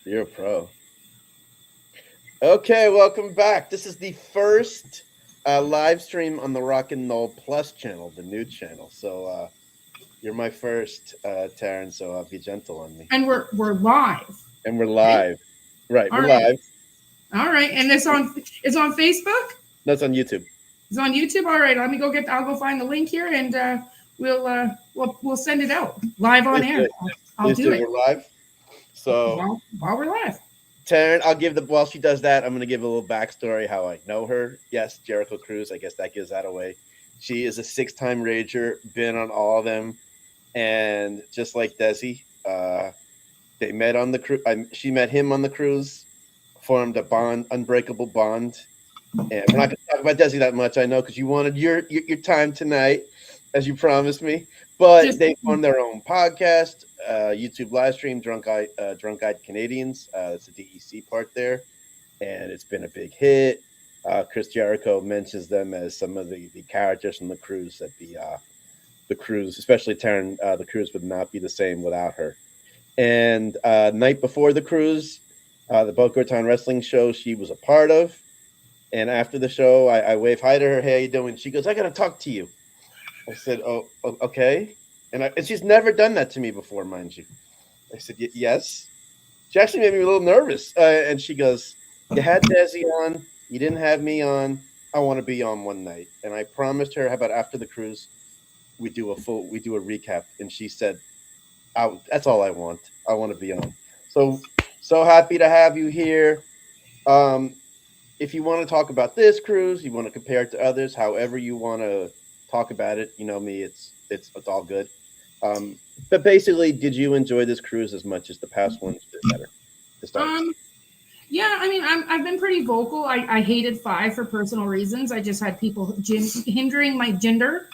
You're a pro. Okay, welcome back. This is the first live stream on the Rock and Roll Plus channel, the new channel. So you're my first, Teryn. So be gentle on me. And we're live. And we're Right? live. Right, All we're right. live. All right. And it's on Facebook? That's on YouTube. It's on YouTube. All right. I'll go find the link here and we'll send it out live on air. I'll do it. We're live. So while we're live. Teryn, while she does that, I'm going to give a little backstory how I know her. Yes, Jericho Cruise. I guess that gives that away. She is a 6-time rager, been on all of them. And just like Desi, they met on the cruise. She met him on the cruise, formed a bond, unbreakable bond. And we're not going to talk about Desi that much, I know, because you wanted your time tonight, as you promised me. But they formed their own podcast, YouTube live stream, Drunk Eyed Canadians. That's the DEC part there, and it's been a big hit. Chris Jericho mentions them as some of the characters from the cruise that the cruise, especially Teryn, the cruise would not be the same without her. And night before the cruise, the Boca Raton Wrestling show she was a part of. And after the show, I wave hi to her. Hey, how you doing? She goes, I got to talk to you. I said, oh, okay. And she's never done that to me before, mind you. I said, yes. She actually made me a little nervous. And she goes, you had Desi on. You didn't have me on. I want to be on one night. And I promised her, how about after the cruise, we do a recap. And she said, that's all I want. I want to be on. So happy to have you here. If you want to talk about this cruise, you want to compare it to others, however you want to talk about it, you know me, it's all good. But basically, did you enjoy this cruise as much as the past ones did better to start? Yeah, I mean, I've been pretty vocal. I hated 5 for personal reasons. I just had people hindering my gender.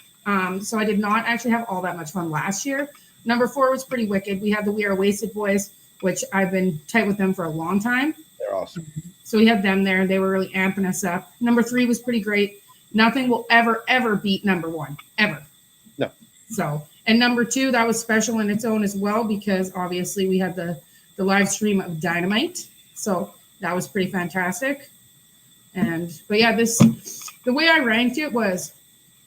So I did not actually have all that much fun last year. Number 4 was pretty wicked. We had the We Are Wasted Boys, which I've been tight with them for a long time. They're awesome. So we had them there. They were really amping us up. Number 3 was pretty great. Nothing will ever beat number 1, ever. No. So, and number 2, that was special in its own as well, because obviously we had the live stream of Dynamite. So that was pretty fantastic. But yeah, the way I ranked it was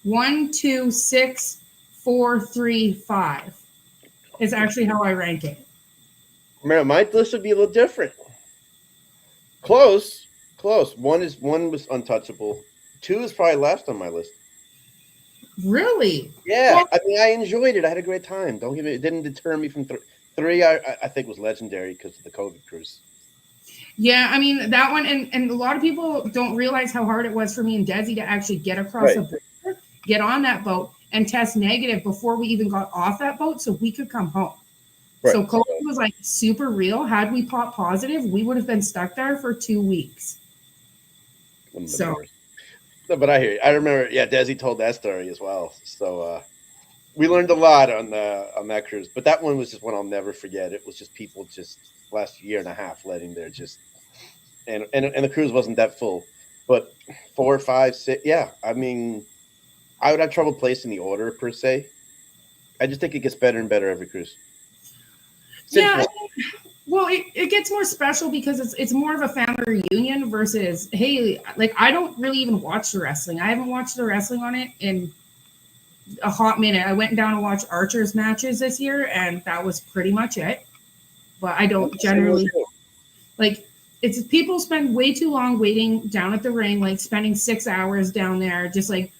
1, 2, 6, 4, 3, 5 is actually how I rank it. My list would be a little different. Close. 1 was untouchable. 2 is probably last on my list. Really? Yeah, well, I mean, I enjoyed it. I had a great time. Don't get me. It didn't deter me from 3. I think was legendary because of the COVID cruise. Yeah, I mean that one, and a lot of people don't realize how hard it was for me and Desi to actually get across the border, get on that boat, and test negative before we even got off that boat, so we could come home. Right. So COVID was like super real. Had we popped positive, we would have been stuck there for 2 weeks. So, no, but I hear you. I remember, Desi told that story as well. So we learned a lot on that cruise. But that one was just one I'll never forget. It was just people just last year and a half letting their just and the cruise wasn't that full. But 4, 5, 6, yeah. I mean, I would have trouble placing the order per se. I just think it gets better and better every cruise. Yeah, well, it gets more special because it's more of a family reunion versus, hey, like I don't really even watch the wrestling. I haven't watched the wrestling on it in a hot minute. I went down to watch Archer's matches this year, and that was pretty much it. But I don't generally like. It's people spend way too long waiting down at the ring, like spending 6 hours down there, just like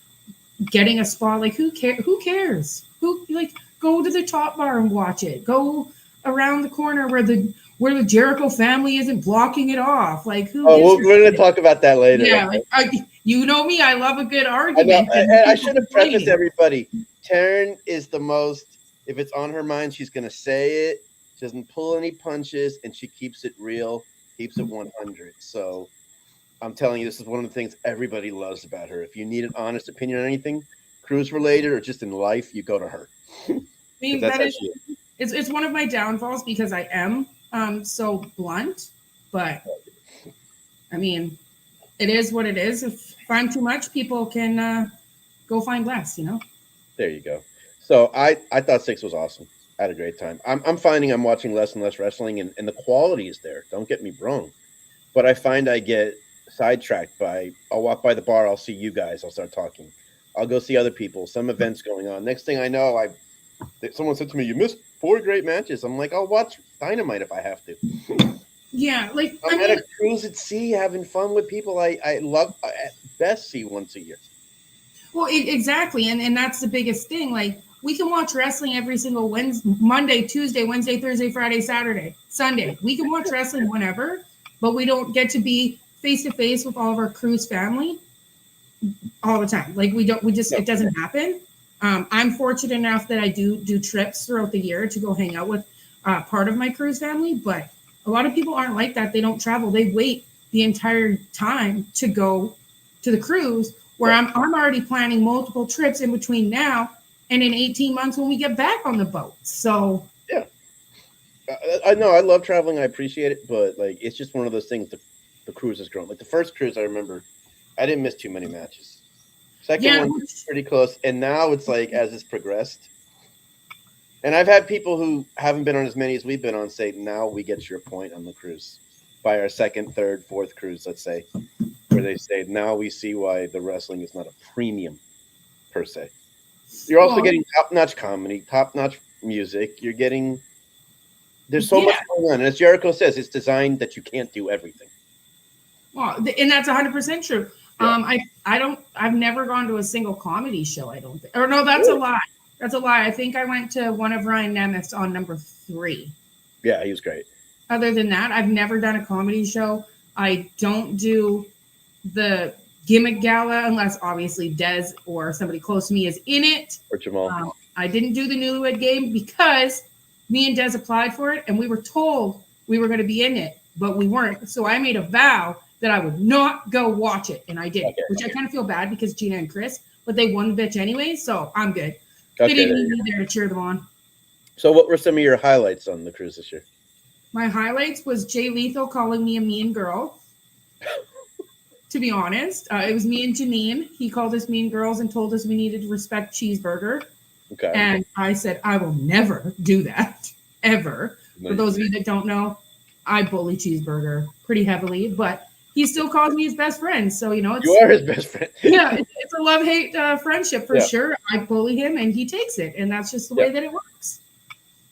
getting a spot. Like who cares? Who like go to the top bar and watch it. Go around the corner where the Jericho family isn't blocking it off. Like who? Oh, we're going to talk about that later. Yeah, like, you know me. I love a good argument. I should have prefaced everybody. Teryn is the most. If it's on her mind, she's going to say it. She doesn't pull any punches, and she keeps it real, keeps it 100. So I'm telling you, this is one of the things everybody loves about her. If you need an honest opinion on anything, cruise related or just in life, you go to her. I mean, that is. It's one of my downfalls because I am so blunt, but I mean, it is what it is. If I'm too much, people can go find less, you know? There you go. So I thought 6 was awesome. I had a great time. I'm finding I'm watching less and less wrestling, and the quality is there. Don't get me wrong, but I find I get sidetracked by. I'll walk by the bar. I'll see you guys. I'll start talking. I'll go see other people. Some events going on. Next thing I know, someone said to me, "You missed 4 great matches." I'm like, "I'll watch Dynamite if I have to." Yeah, like I'm at a cruise at sea, having fun with people I love. At best, see once a year. well, exactly, and that's the biggest thing. Like we can watch wrestling every single Wednesday, Monday, Tuesday, Wednesday, Thursday, Friday, Saturday, Sunday. We can watch wrestling whenever, but we don't get to be face to face with all of our cruise family all the time. Like we don't, we just, No. it doesn't happen. I'm fortunate enough that I do trips throughout the year to go hang out with part of my cruise family, but a lot of people aren't like that. They don't travel. They wait the entire time to go to the cruise, where I'm already planning multiple trips in between now and in 18 months when we get back on the boat. So yeah, I know I love traveling. I appreciate it, but like it's just one of those things. The cruise has grown. Like the first cruise, I remember, I didn't miss too many matches. Second one was pretty close, and now it's like as it's progressed. And I've had people who haven't been on as many as we've been on say, "Now we get your point on the cruise." By our second, third, fourth cruise, let's say, where they say, "Now we see why the wrestling is not a premium per se." You're also getting top-notch comedy, top-notch music. You're getting there's so much going on, and as Jericho says, it's designed that you can't do everything. Well, and that's 100% true. Yeah. I've never gone to a single comedy show. I don't think, or no, that's a lie. That's a lie. I think I went to one of Ryan Nemeth's on number 3. Yeah, he was great. Other than that, I've never done a comedy show. I don't do the gimmick gala unless obviously Dez or somebody close to me is in it. Or Jamal. I didn't do the Newlywed Game because me and Dez applied for it and we were told we were going to be in it, but we weren't. So I made a vow that I would not go watch it, and I did, which I kind of feel bad because Gina and Chris, but they won the bitch anyway, so I'm good. They didn't need me there to cheer them on. So what were some of your highlights on the cruise this year? My highlights was Jay Lethal calling me a mean girl. To be honest, it was me and Janine. He called us mean girls and told us we needed to respect Cheeseburger. Okay. And I said, I will never do that, ever. Nice. For those of you that don't know, I bully Cheeseburger pretty heavily, but he still calls me his best friend. So, you are his best friend. Yeah, it's a love-hate friendship for sure. I bully him and he takes it. And that's just the way that it works.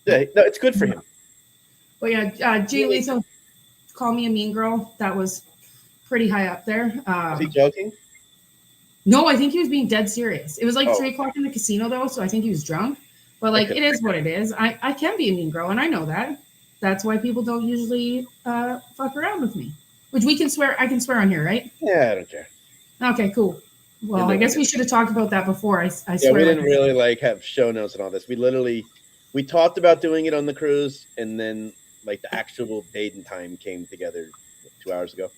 Yeah, no, it's good for him. But yeah, Jay Lethal called me a mean girl. That was pretty high up there. Was he joking? No, I think he was being dead serious. It was like 3 o'clock in the casino, though, so I think he was drunk. But, like, it is what it is. I can be a mean girl, and I know that. That's why people don't usually fuck around with me. Which we can swear. I can swear on here, right? Yeah, I don't care. Okay, cool. Well, I guess we should have talked about that before. I swear. Yeah, we didn't really, have show notes and all this. We talked about doing it on the cruise, and then, the actual date and time came together 2 hours ago.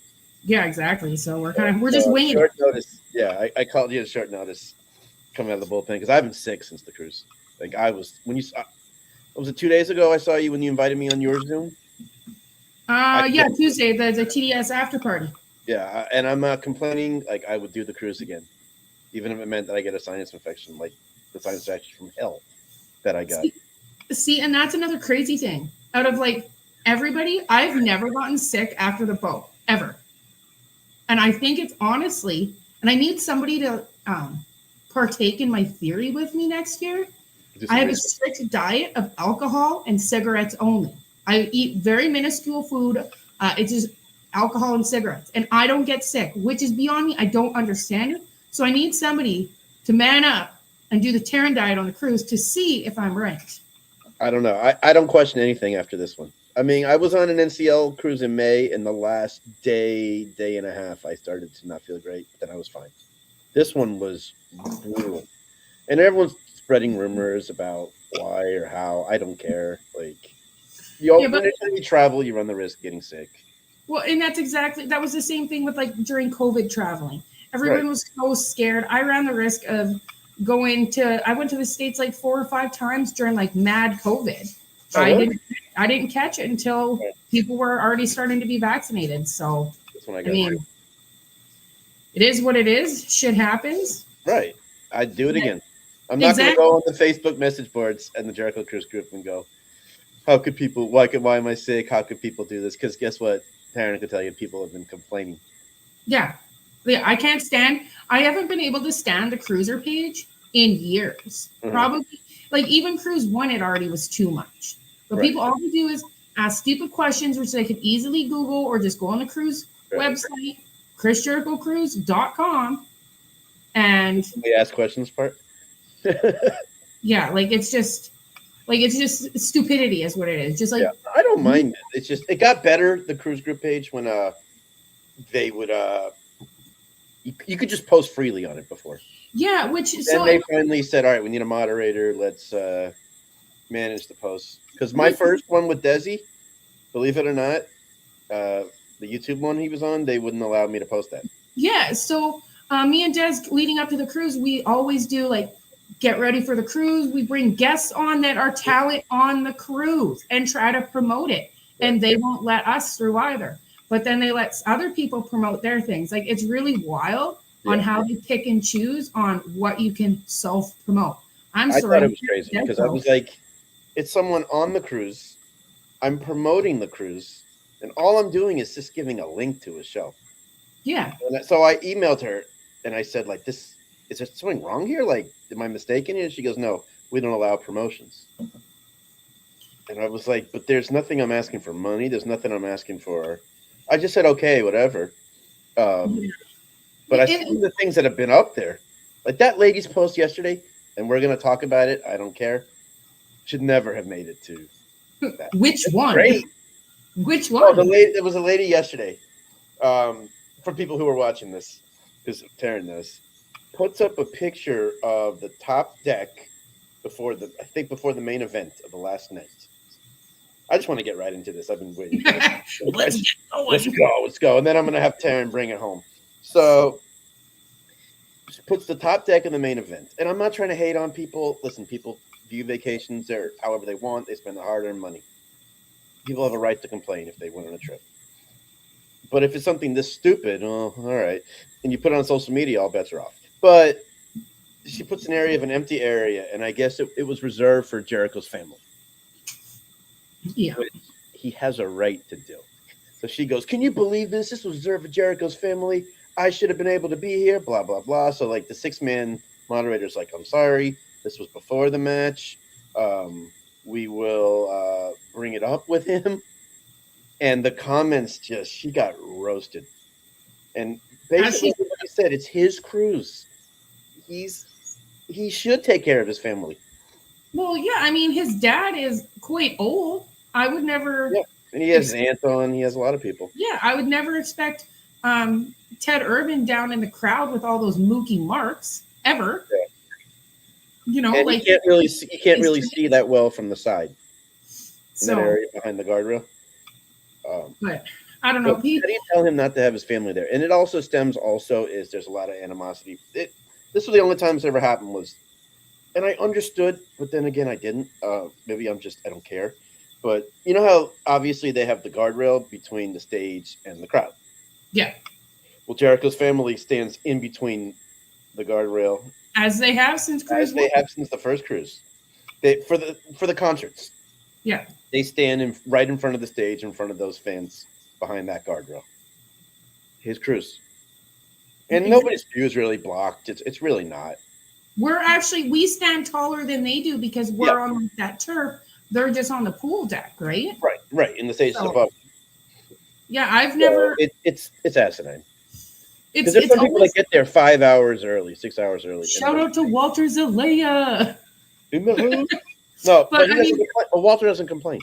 Yeah, exactly. So we're just winging short notice. Yeah, I called you at short notice coming out of the bullpen because I've been sick since the cruise. Was it 2 days ago I saw you when you invited me on your Zoom? Yeah, Tuesday, the TDS after party. Yeah, and I'm not complaining. I would do the cruise again, even if it meant that I get a sinus infection, like the sinus infection from hell that I got. See, and that's another crazy thing. Out of everybody, I've never gotten sick after the boat, ever. And I think it's honestly, and I need somebody to partake in my theory with me next year. I have a strict diet of alcohol and cigarettes only. I eat very minuscule food. It's just alcohol and cigarettes. And I don't get sick, which is beyond me. I don't understand it. So I need somebody to man up and do the Terynn diet on the cruise to see if I'm right. I don't know. I don't question anything after this one. I mean, I was on an NCL cruise in May, and the last day and a half, I started to not feel great, but then I was fine. This one was brutal. And everyone's spreading rumors about why or how. I don't care. Anytime you travel, you run the risk of getting sick. Well, and that was the same thing with during COVID traveling. Everyone was so scared. I ran the risk of I went to the States 4 or 5 times during mad COVID. I didn't catch it until people were already starting to be vaccinated. So, I mean, it is what it is. Shit happens. Right. I'd do it again. I'm not going to go on the Facebook message boards and the Jericho Cruise group and go, how could people, why am I sick? How could people do this? Because guess what? Terynn can tell you, people have been complaining. Yeah. I can't stand, I haven't been able to stand the cruiser page in years. Probably, like even Cruise 1, it already was too much. But people, all they do is ask stupid questions, which they could easily Google or just go on the cruise website, ChrisJerichoCruise.com. And we ask questions part. Yeah, like it's just stupidity is what it is. Just like, I don't mind it. It's just, it got better, the cruise group page, when they would you could just post freely on it before. Yeah, which then they finally said, all right, we need a moderator, let's manage the posts. Because my first one with Desi, believe it or not, the YouTube one he was on, they wouldn't allow me to post that. Yeah, so me and Des, leading up to the cruise, we always do like get ready for the cruise. We bring guests on that are talent on the cruise and try to promote it. And they won't let us through either. But then they let other people promote their things. Like, it's really wild on how they pick and choose on what you can self-promote. I thought it was crazy because I was like, it's someone on the cruise. I'm promoting the cruise. And all I'm doing is just giving a link to a show. Yeah. And so I emailed her and I said, like, is there something wrong here? Like, am I mistaken? And she goes, no, we don't allow promotions. And I was like, but there's nothing I'm asking for money. There's nothing I'm asking for. I just said, okay, whatever. But I see the things that have been up there. Like that lady's post yesterday, and we're going to talk about it. I don't care. Should never have made it to that. Which one? Great. Which one? Oh, there was a lady yesterday. For people who are watching this, because Terynn knows, puts up a picture of the top deck before the main event of the last night. I just want to get right into this. I've been waiting. Let's get going. Let's go. And then I'm going to have Terynn bring it home. So she puts the top deck in the main event. And I'm not trying to hate on people. Listen, people view vacations or however they want. They spend their hard-earned money. People have a right to complain if they went on a trip. But if it's something this stupid, all right. And you put it on social media, all bets are off. But she puts an area of an empty area, and I guess it was reserved for Jericho's family. Yeah. Which he has a right to do. So she goes, can you believe this? This was reserved for Jericho's family. I should have been able to be here, blah, blah, blah. So, like, the 6-man moderator's like, I'm sorry. This was before the match. We will bring it up with him. And the comments she got roasted. And basically, like I said, it's his cruise. He should take care of his family. Well, yeah, I mean, his dad is quite old. I would never. Yeah. And he has an aunt on. He has a lot of people. Yeah, I would never expect Ted Irvin down in the crowd with all those mookie marks ever. Yeah. You know, and like you can't really see that well from the side. In that area behind the guardrail. But I don't know. How do you tell him not to have his family there? And it also stems is there's a lot of animosity. This was the only time this ever happened was, and I understood, but then again, I didn't. Maybe I don't care. But you know how obviously they have the guardrail between the stage and the crowd. Yeah. Well, Jericho's family stands in between the guardrail, as they have since cruise. As they have since the first cruise. For the concerts. Yeah. They stand right in front of the stage, in front of those fans behind that guardrail. His cruise. And nobody's view is really blocked. It's really not. We stand taller than they do because we're on that turf. They're just on the pool deck, right? Right. In the stage above. Yeah, I've never. It's asinine. Because there's some people that get there 5 hours early, 6 hours early. Shout out to Walter Zelaya. No, but Walter doesn't complain.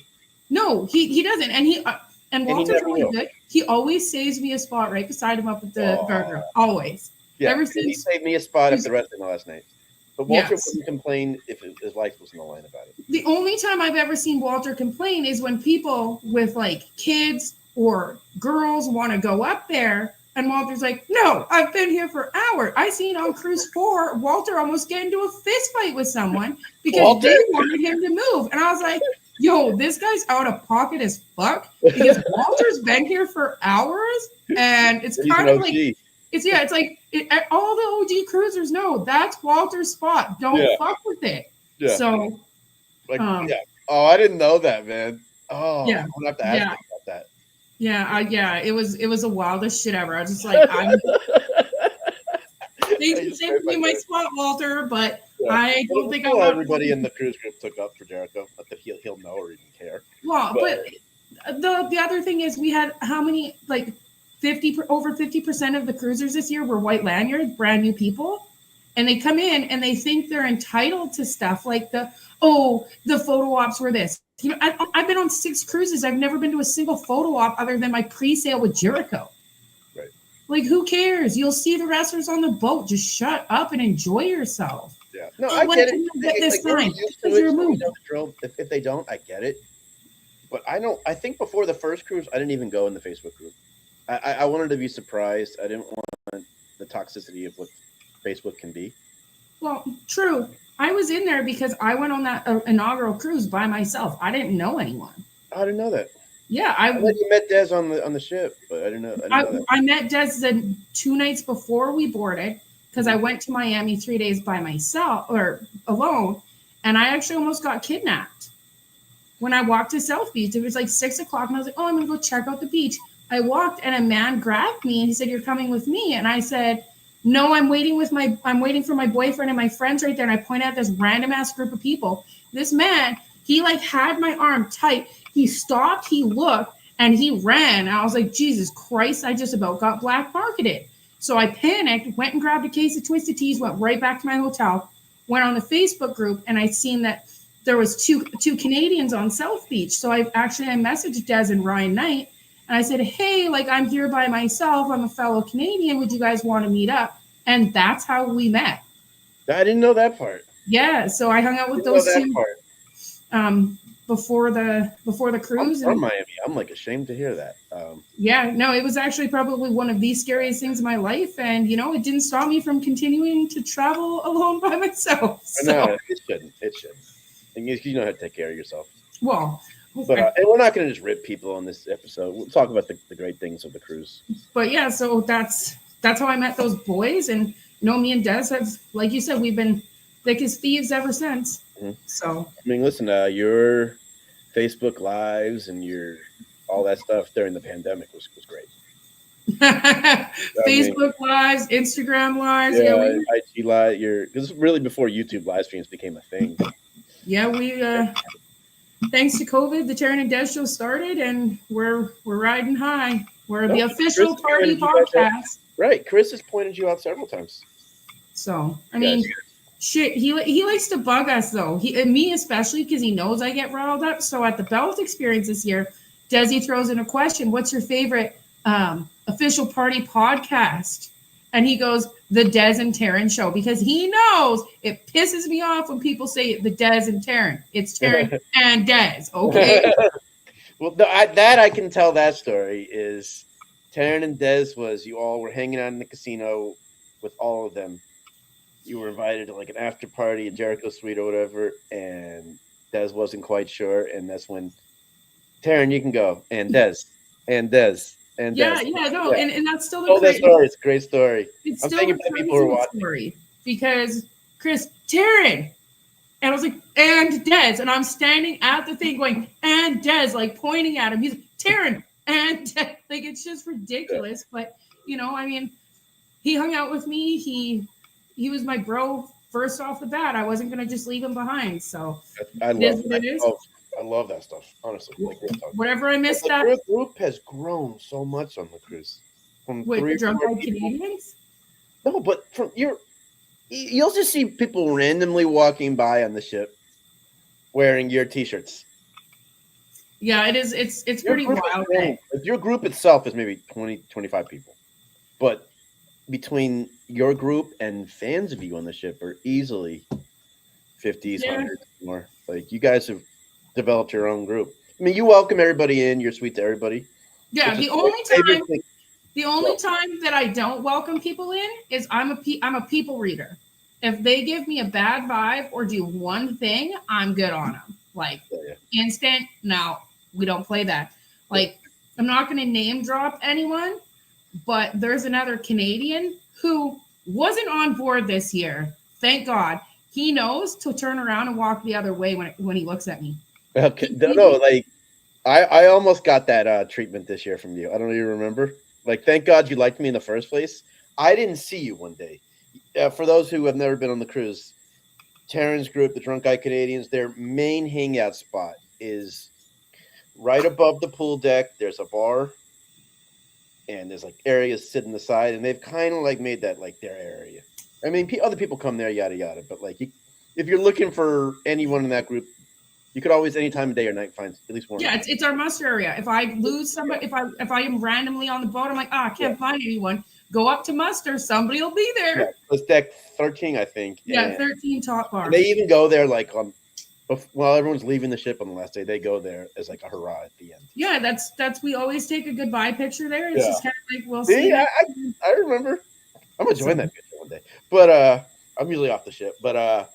No, he doesn't, and Walter's really good. He always saves me a spot right beside him up at the burger. Always. Yeah, he saved me a spot at the wrestling last night. But Walter wouldn't complain if his life was on the line about it. The only time I've ever seen Walter complain is when people with like kids or girls want to go up there. And Walter's like, no, I've been here for hours. I seen on Cruise 4, Walter almost get into a fist fight with someone because they wanted him to move. And I was like, yo, this guy's out of pocket as fuck because Walter's been here for hours. And it's kind of like, It's like all the OG cruisers know that's Walter's spot. Don't fuck with it. Yeah. So, like, Oh, I didn't know that, man. Oh, yeah, I'm gonna have to ask him about that. Yeah, it was the wildest shit ever. I was just like, thanks for taking me my spot, Walter, but I don't think I'm everybody in the cruise group took up for Jericho. Not that he'll know or even care. Well, but the other thing is we had how many, like over 50% of the cruisers this year were white lanyards, brand new people. And they come in and they think they're entitled to stuff like the photo ops were this. You know, I've been on 6 cruises. I've never been to a single photo op other than my pre-sale with Jericho. Right. Like, who cares? You'll see the wrestlers on the boat. Just shut up and enjoy yourself. Yeah. No, I get it. This time, if they don't, I get it. But I think before the first cruise, I didn't even go in the Facebook group. I wanted to be surprised. I didn't want the toxicity of what Facebook can be. Well, true. I was in there because I went on that inaugural cruise by myself. I didn't know anyone. I didn't know that. Yeah, I you met Des on the ship, but I didn't know. I met Des the 2 nights before we boarded because I went to Miami 3 days by myself or alone, and I actually almost got kidnapped. When I walked to South Beach, it was like 6 o'clock, and I was like, "Oh, I'm gonna go check out the beach." I walked, and a man grabbed me, and he said, "You're coming with me," and I said, "No, I'm waiting for my boyfriend and my friends right there." And I point out this random ass group of people. This man, he like had my arm tight. He stopped, he looked, and he ran. And I was like, Jesus Christ, I just about got black marketed. So I panicked, went and grabbed a case of Twisted Teas, went right back to my hotel, went on the Facebook group, and I seen that there was two Canadians on South Beach. So I messaged Des and Ryan Knight, and I said, "Hey, like I'm here by myself. I'm a fellow Canadian. Would you guys want to meet up?" And that's how we met. I didn't know that part. Yeah, so I hung out with those two before the cruise. I'm from Miami. I'm like ashamed to hear that. Yeah, no, it was actually probably one of the scariest things in my life, and it didn't stop me from continuing to travel alone by myself. So. No, it shouldn't. It shouldn't. And you know how to take care of yourself. Well, but and we're not going to just rip people on this episode. We'll talk about the great things of the cruise. But yeah, so that's how I met those boys, and me and Des have, like you said, we've been thick as thieves ever since. Mm-hmm. So I mean, listen, your Facebook lives and your all that stuff during the pandemic was great. Facebook lives, Instagram lives, IG live. Because really before YouTube live streams became a thing. Yeah, we thanks to COVID, the Terynn and Des show started, and we're riding high. We're the official party podcast. Right, Chris has pointed you out several times. So I mean, shit, he likes to bug us though. Me especially because he knows I get riled up. So at the Belt Experience this year, Desi throws in a question: "What's your favorite official party podcast?" And he goes, "The Des and Terynn show," because he knows it pisses me off when people say the Des and Terynn. It's Terynn and Des, okay? Well, that I can tell that story is Terynn and Des was you all were hanging out in the casino with all of them. You were invited to like an after party at Jericho Suite or whatever, and Des wasn't quite sure, and that's when Terynn, you can go, and Des. And that's still the that story. It's a great story. It's I'm still a people who are watching. Story because Chris Terynn, and I was like, and Des, and I'm standing at the thing going, and Des, like pointing at him. He's like, Terynn, and Des. Like it's just ridiculous. But I mean, he hung out with me. He was my bro first off the bat. I wasn't gonna just leave him behind. So I love it. I love that stuff, honestly. Whatever I missed that. Your group has grown so much on the cruise. From the drunk-eyed Canadians? No, but you'll just see people randomly walking by on the ship wearing your T-shirts. Yeah, it is. It's pretty wild. Your group itself is maybe 20, 25 people. But between your group and fans of you on the ship are easily 50s, 100s more. Like you guys have developed your own group. I mean, you welcome everybody in. You're sweet to everybody. Yeah, the only time that I don't welcome people in is I'm a people reader. If they give me a bad vibe or do one thing, I'm good on them. Like instant. No, we don't play that. Like I'm not going to name drop anyone, But there's another Canadian who wasn't on board this year. Thank God. He knows to turn around and walk the other way when he looks at me. Okay, no, like I almost got that treatment this year from you. I don't even remember. Like, thank God you liked me in the first place. I didn't see you one day. For those who have never been on the cruise, Teryn's group, the Drunk Eye Canadians, their main hangout spot is right above the pool deck. There's a bar, and there's like areas sitting the side, and they've kind of like made that like their area. I mean, other people come there, yada yada, but like, if you're looking for anyone in that group, you could always, any time of day or night, find at least one. Yeah, it's our muster area. If I lose somebody, if I am randomly on the boat, I'm like, I can't find anyone. Go up to muster, somebody will be there. Yeah, it's deck 13, I think. Yeah, 13 top bar. They even go there like on while everyone's leaving the ship on the last day. They go there as like a hurrah at the end. Yeah, that's we always take a goodbye picture there. It's just kind of like we'll see. I remember. I'm gonna join that picture one day, but I'm usually off the ship. But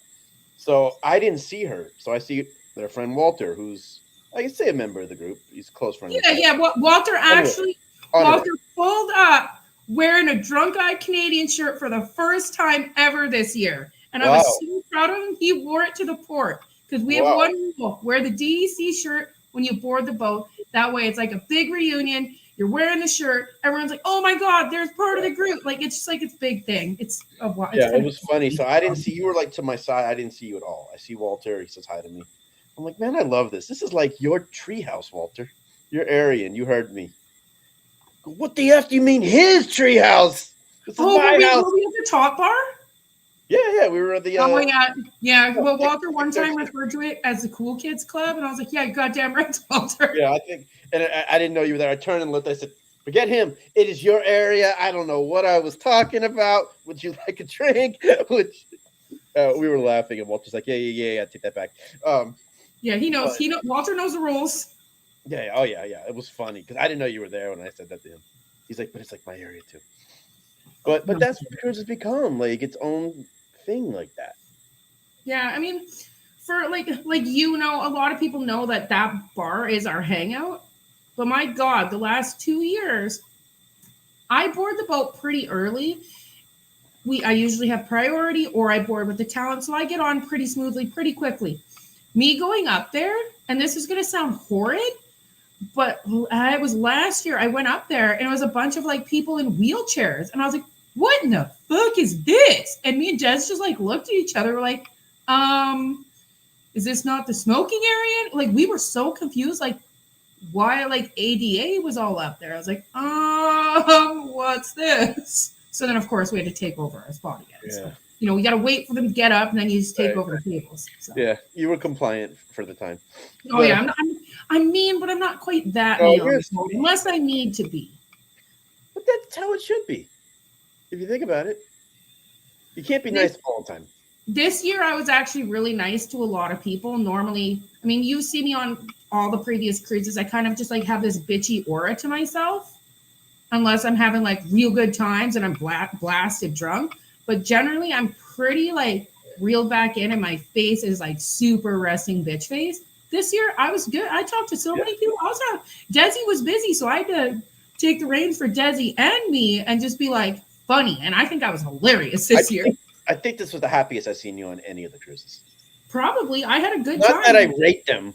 so I didn't see her, so I see their friend Walter, who's I can say a member of the group. He's a close friend. Yeah. Walter actually Walter pulled up wearing a Drunk Eye Canadian shirt for the first time ever this year, and I was so proud of him. He wore it to the port because we have one rule: wear the DEC shirt when you board the boat. That way, it's like a big reunion. You're wearing the shirt. Everyone's like, "Oh my God, there's part of the group!" Like it's just like it's a big thing. It was funny. So I didn't see you were like to my side. I didn't see you at all. I see Walter. He says hi to me. I'm like, man, I love this. This is like your treehouse, Walter. Your area, and you heard me. What the F do you mean his treehouse? This is my house. Were we at the top bar? Yeah, we were at the. Yeah. Well, Walter one time referred to it as the Cool Kids Club, and I was like, "Yeah, goddamn right, Walter." Yeah, I think, and I didn't know you were there. I turned and looked. I said, "Forget him. It is your area. I don't know what I was talking about. Would you like a drink?" Which we were laughing, and Walter's like, "Yeah. I take that back." Yeah, he knows. Walter knows the rules. Yeah. Oh, yeah. It was funny because I didn't know you were there when I said that to him. He's like, "But it's like my area too." But that's what the cruise has become, like its own thing, like that. Yeah, I mean, for like a lot of people know that bar is our hangout. But my God, the last 2 years, I board the boat pretty early. I usually have priority, or I board with the talent, so I get on pretty smoothly, pretty quickly. Me going up there, and this is going to sound horrid, but it was last year. I went up there, and it was a bunch of like people in wheelchairs, and I was like, "What in the fuck is this?" And me and Jess just like looked at each other. We're like, "Is this not the smoking area?" Like we were so confused, like why like ADA was all up there. I was like, what's this? So then, of course, we had to take over our spot again. Yeah. So, we got to wait for them to get up, and then you just take over the tables. So. Yeah, you were compliant for the time. Oh, yeah. I'm mean, but I'm not quite that mean on the boat, unless I need to be. But that's how it should be. If you think about it. You can't be nice all the time. This year, I was actually really nice to a lot of people. Normally, I mean, you see me on all the previous cruises. I kind of just like have this bitchy aura to myself. Unless I'm having like real good times and I'm blasted drunk. But generally, I'm pretty like reeled back in, and my face is like super resting bitch face. This year, I was good. I talked to so many people. Also, Desi was busy, so I had to take the reins for Desi and me and just be like funny. And I think I was hilarious this year. I think this was the happiest I've seen you on any of the cruises. Probably. I had a good time. Not that I rate them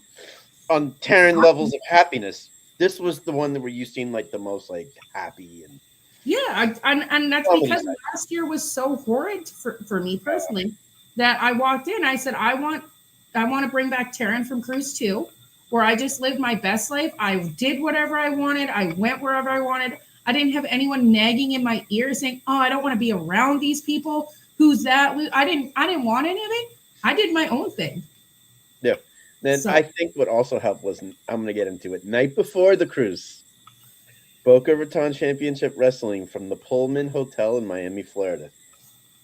on Terynn levels of happiness. This was the one where you seemed like the most like happy and and that's because last year was so horrid for me personally that I walked in. I said I want to bring back Terynn from Cruise 2, where I just lived my best life. I did whatever I wanted. I went wherever I wanted. I didn't have anyone nagging in my ear saying, "Oh, I don't want to be around these people. Who's that?" I didn't want any of it. I did my own thing. Yeah. Then I think what also helped was, I'm going to get into it, night before the cruise, Boca Raton Championship Wrestling from the Pullman Hotel in Miami, Florida.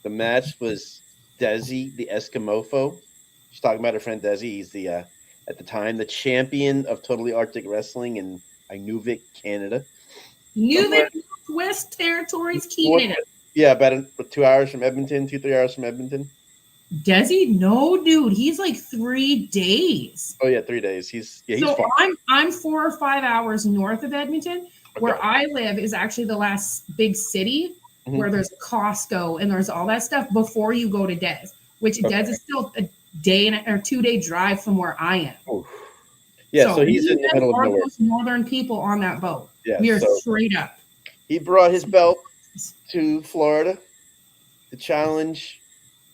The match was Desi, the Eskimofo. She's talking about her friend Desi. He's the, at the time, the champion of Totally Arctic Wrestling in Inuvik, Canada. Nunavut, West Territories, Canada. Yeah, about 2 hours from Edmonton, 2-3 hours from Edmonton. Desi? No, dude. He's like 3 days. Oh yeah, 3 days. He's so far. I'm 4 or 5 hours north of Edmonton, Where I live is actually the last big city where there's Costco and there's all that stuff before you go to Des, which Des is still a day or 2 day drive from where I am. Oof. Yeah, so he's in the middle of nowhere. Most northern people on that boat. Yeah, we are straight up. He brought his belt to Florida to challenge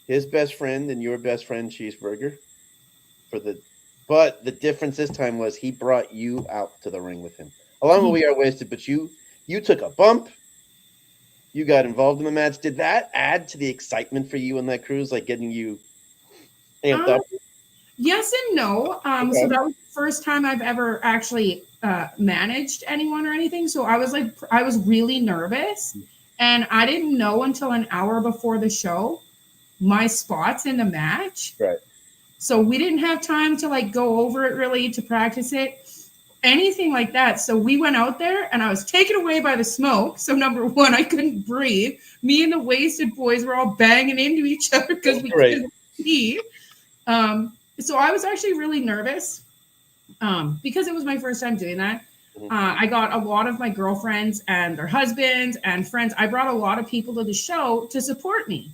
his best friend and your best friend Cheeseburger but the difference this time was he brought you out to the ring with him. Along with We Are Wasted, but you took a bump. You got involved in the match. Did that add to the excitement for you in that cruise, like getting you amped up? Yes and no. So that was the first time I've ever actually managed anyone or anything. So I was really nervous, and I didn't know until an hour before the show my spots in the match. Right. So we didn't have time to like go over it really, to practice it, anything like that. So we went out there and I was taken away by the smoke. So number one, I couldn't breathe. Me and the Wasted boys were all banging into each other because we couldn't see. So I was actually really nervous because it was my first time doing that. I got a lot of my girlfriends and their husbands and friends. I brought a lot of people to the show to support me.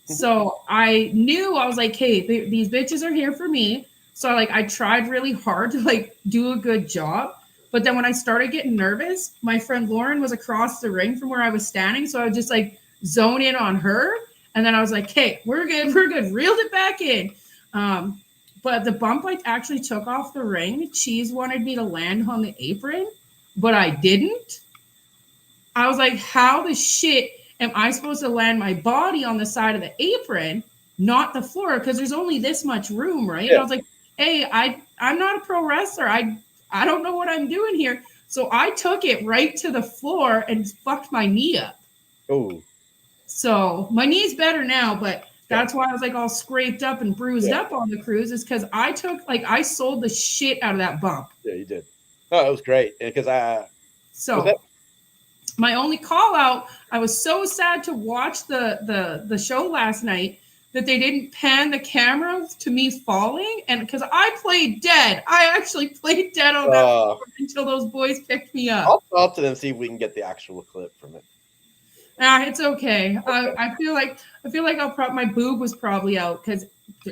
So I knew, I was like, hey, these bitches are here for me. So I tried really hard to like do a good job. But then when I started getting nervous, my friend Lauren was across the ring from where I was standing. So I would just like zone in on her. And then I was like, hey, we're good. Reeled it back in. But the bump I actually took off the ring, Cheese wanted me to land on the apron, but I didn't. I was like, how the shit am I supposed to land my body on the side of the apron, not the floor? Because there's only this much room, right? Yeah. And I was like, hey, I'm not a pro wrestler. I don't know what I'm doing here. So I took it right to the floor and fucked my knee up. Oh. So my knee's better now, but that's why I was like all scraped up and bruised up on the cruise, is because I sold the shit out of that bump. Yeah, you did. Oh, it was great. Because my only call out, I was so sad to watch the show last night that they didn't pan the camera to me falling. And because I played dead. I actually played dead on that floor until those boys picked me up. I'll talk to them, see if we can get the actual clip from it. It's okay. I feel like my boob was probably out, because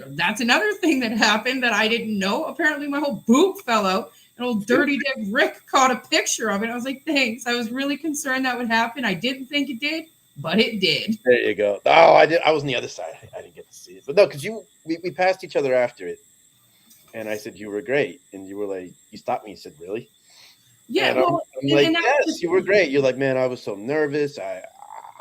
that's another thing that happened that I didn't know. Apparently my whole boob fell out. And old Dirty Dick Rick caught a picture of it. I was like, thanks. I was really concerned that would happen. I didn't think it did, but it did. There you go. Oh, I was on the other side. I didn't get to see it. But no, because we passed each other after it. And I said, you were great. And you were like, you stopped me. You said, really? Yeah. And I'm like, yes, you were great. You're like, man, I was so nervous.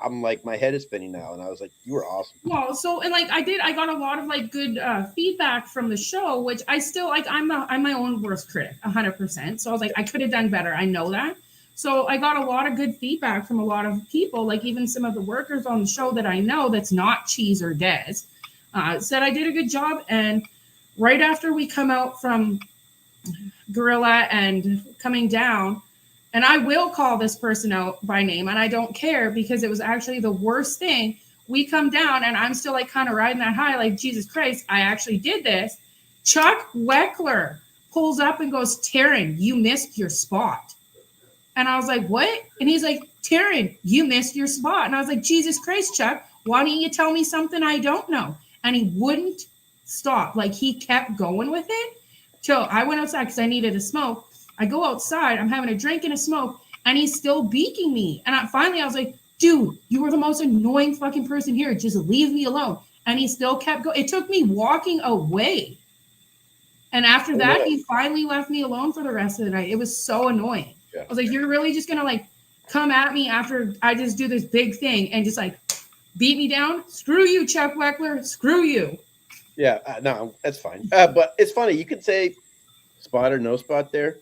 I'm like, my head is spinning now. And I was like, you were awesome. Well, so, and like I got a lot of like good feedback from the show, which I still like, I'm my own worst critic, 100%. So I was like, I could have done better. I know that. So I got a lot of good feedback from a lot of people, like even some of the workers on the show that I know that's not Cheese or Des, said I did a good job. And right after we come out from Gorilla and coming down, and I will call this person out by name, and I don't care, because it was actually the worst thing. We come down, and I'm still like kind of riding that high, like, Jesus Christ, I actually did this. Chuck Weckler pulls up and goes, Terynn, you missed your spot. And I was like, what? And he's like, Terynn, you missed your spot. And I was like, Jesus Christ, Chuck, why don't you tell me something I don't know? And he wouldn't stop. Like, he kept going with it till I went outside because I needed a smoke. I go outside, I'm having a drink and a smoke, and he's still beaking me. And finally I was like, dude, you were the most annoying fucking person here. Just leave me alone. And he still kept going. It took me walking away. And after that, he finally left me alone for the rest of the night. It was so annoying. Yeah. I was like, you're really just going to like come at me after I just do this big thing and just like beat me down? Screw you, Chuck Weckler. Screw you. Yeah, no, that's fine. But it's funny. You could say spot or no spot there.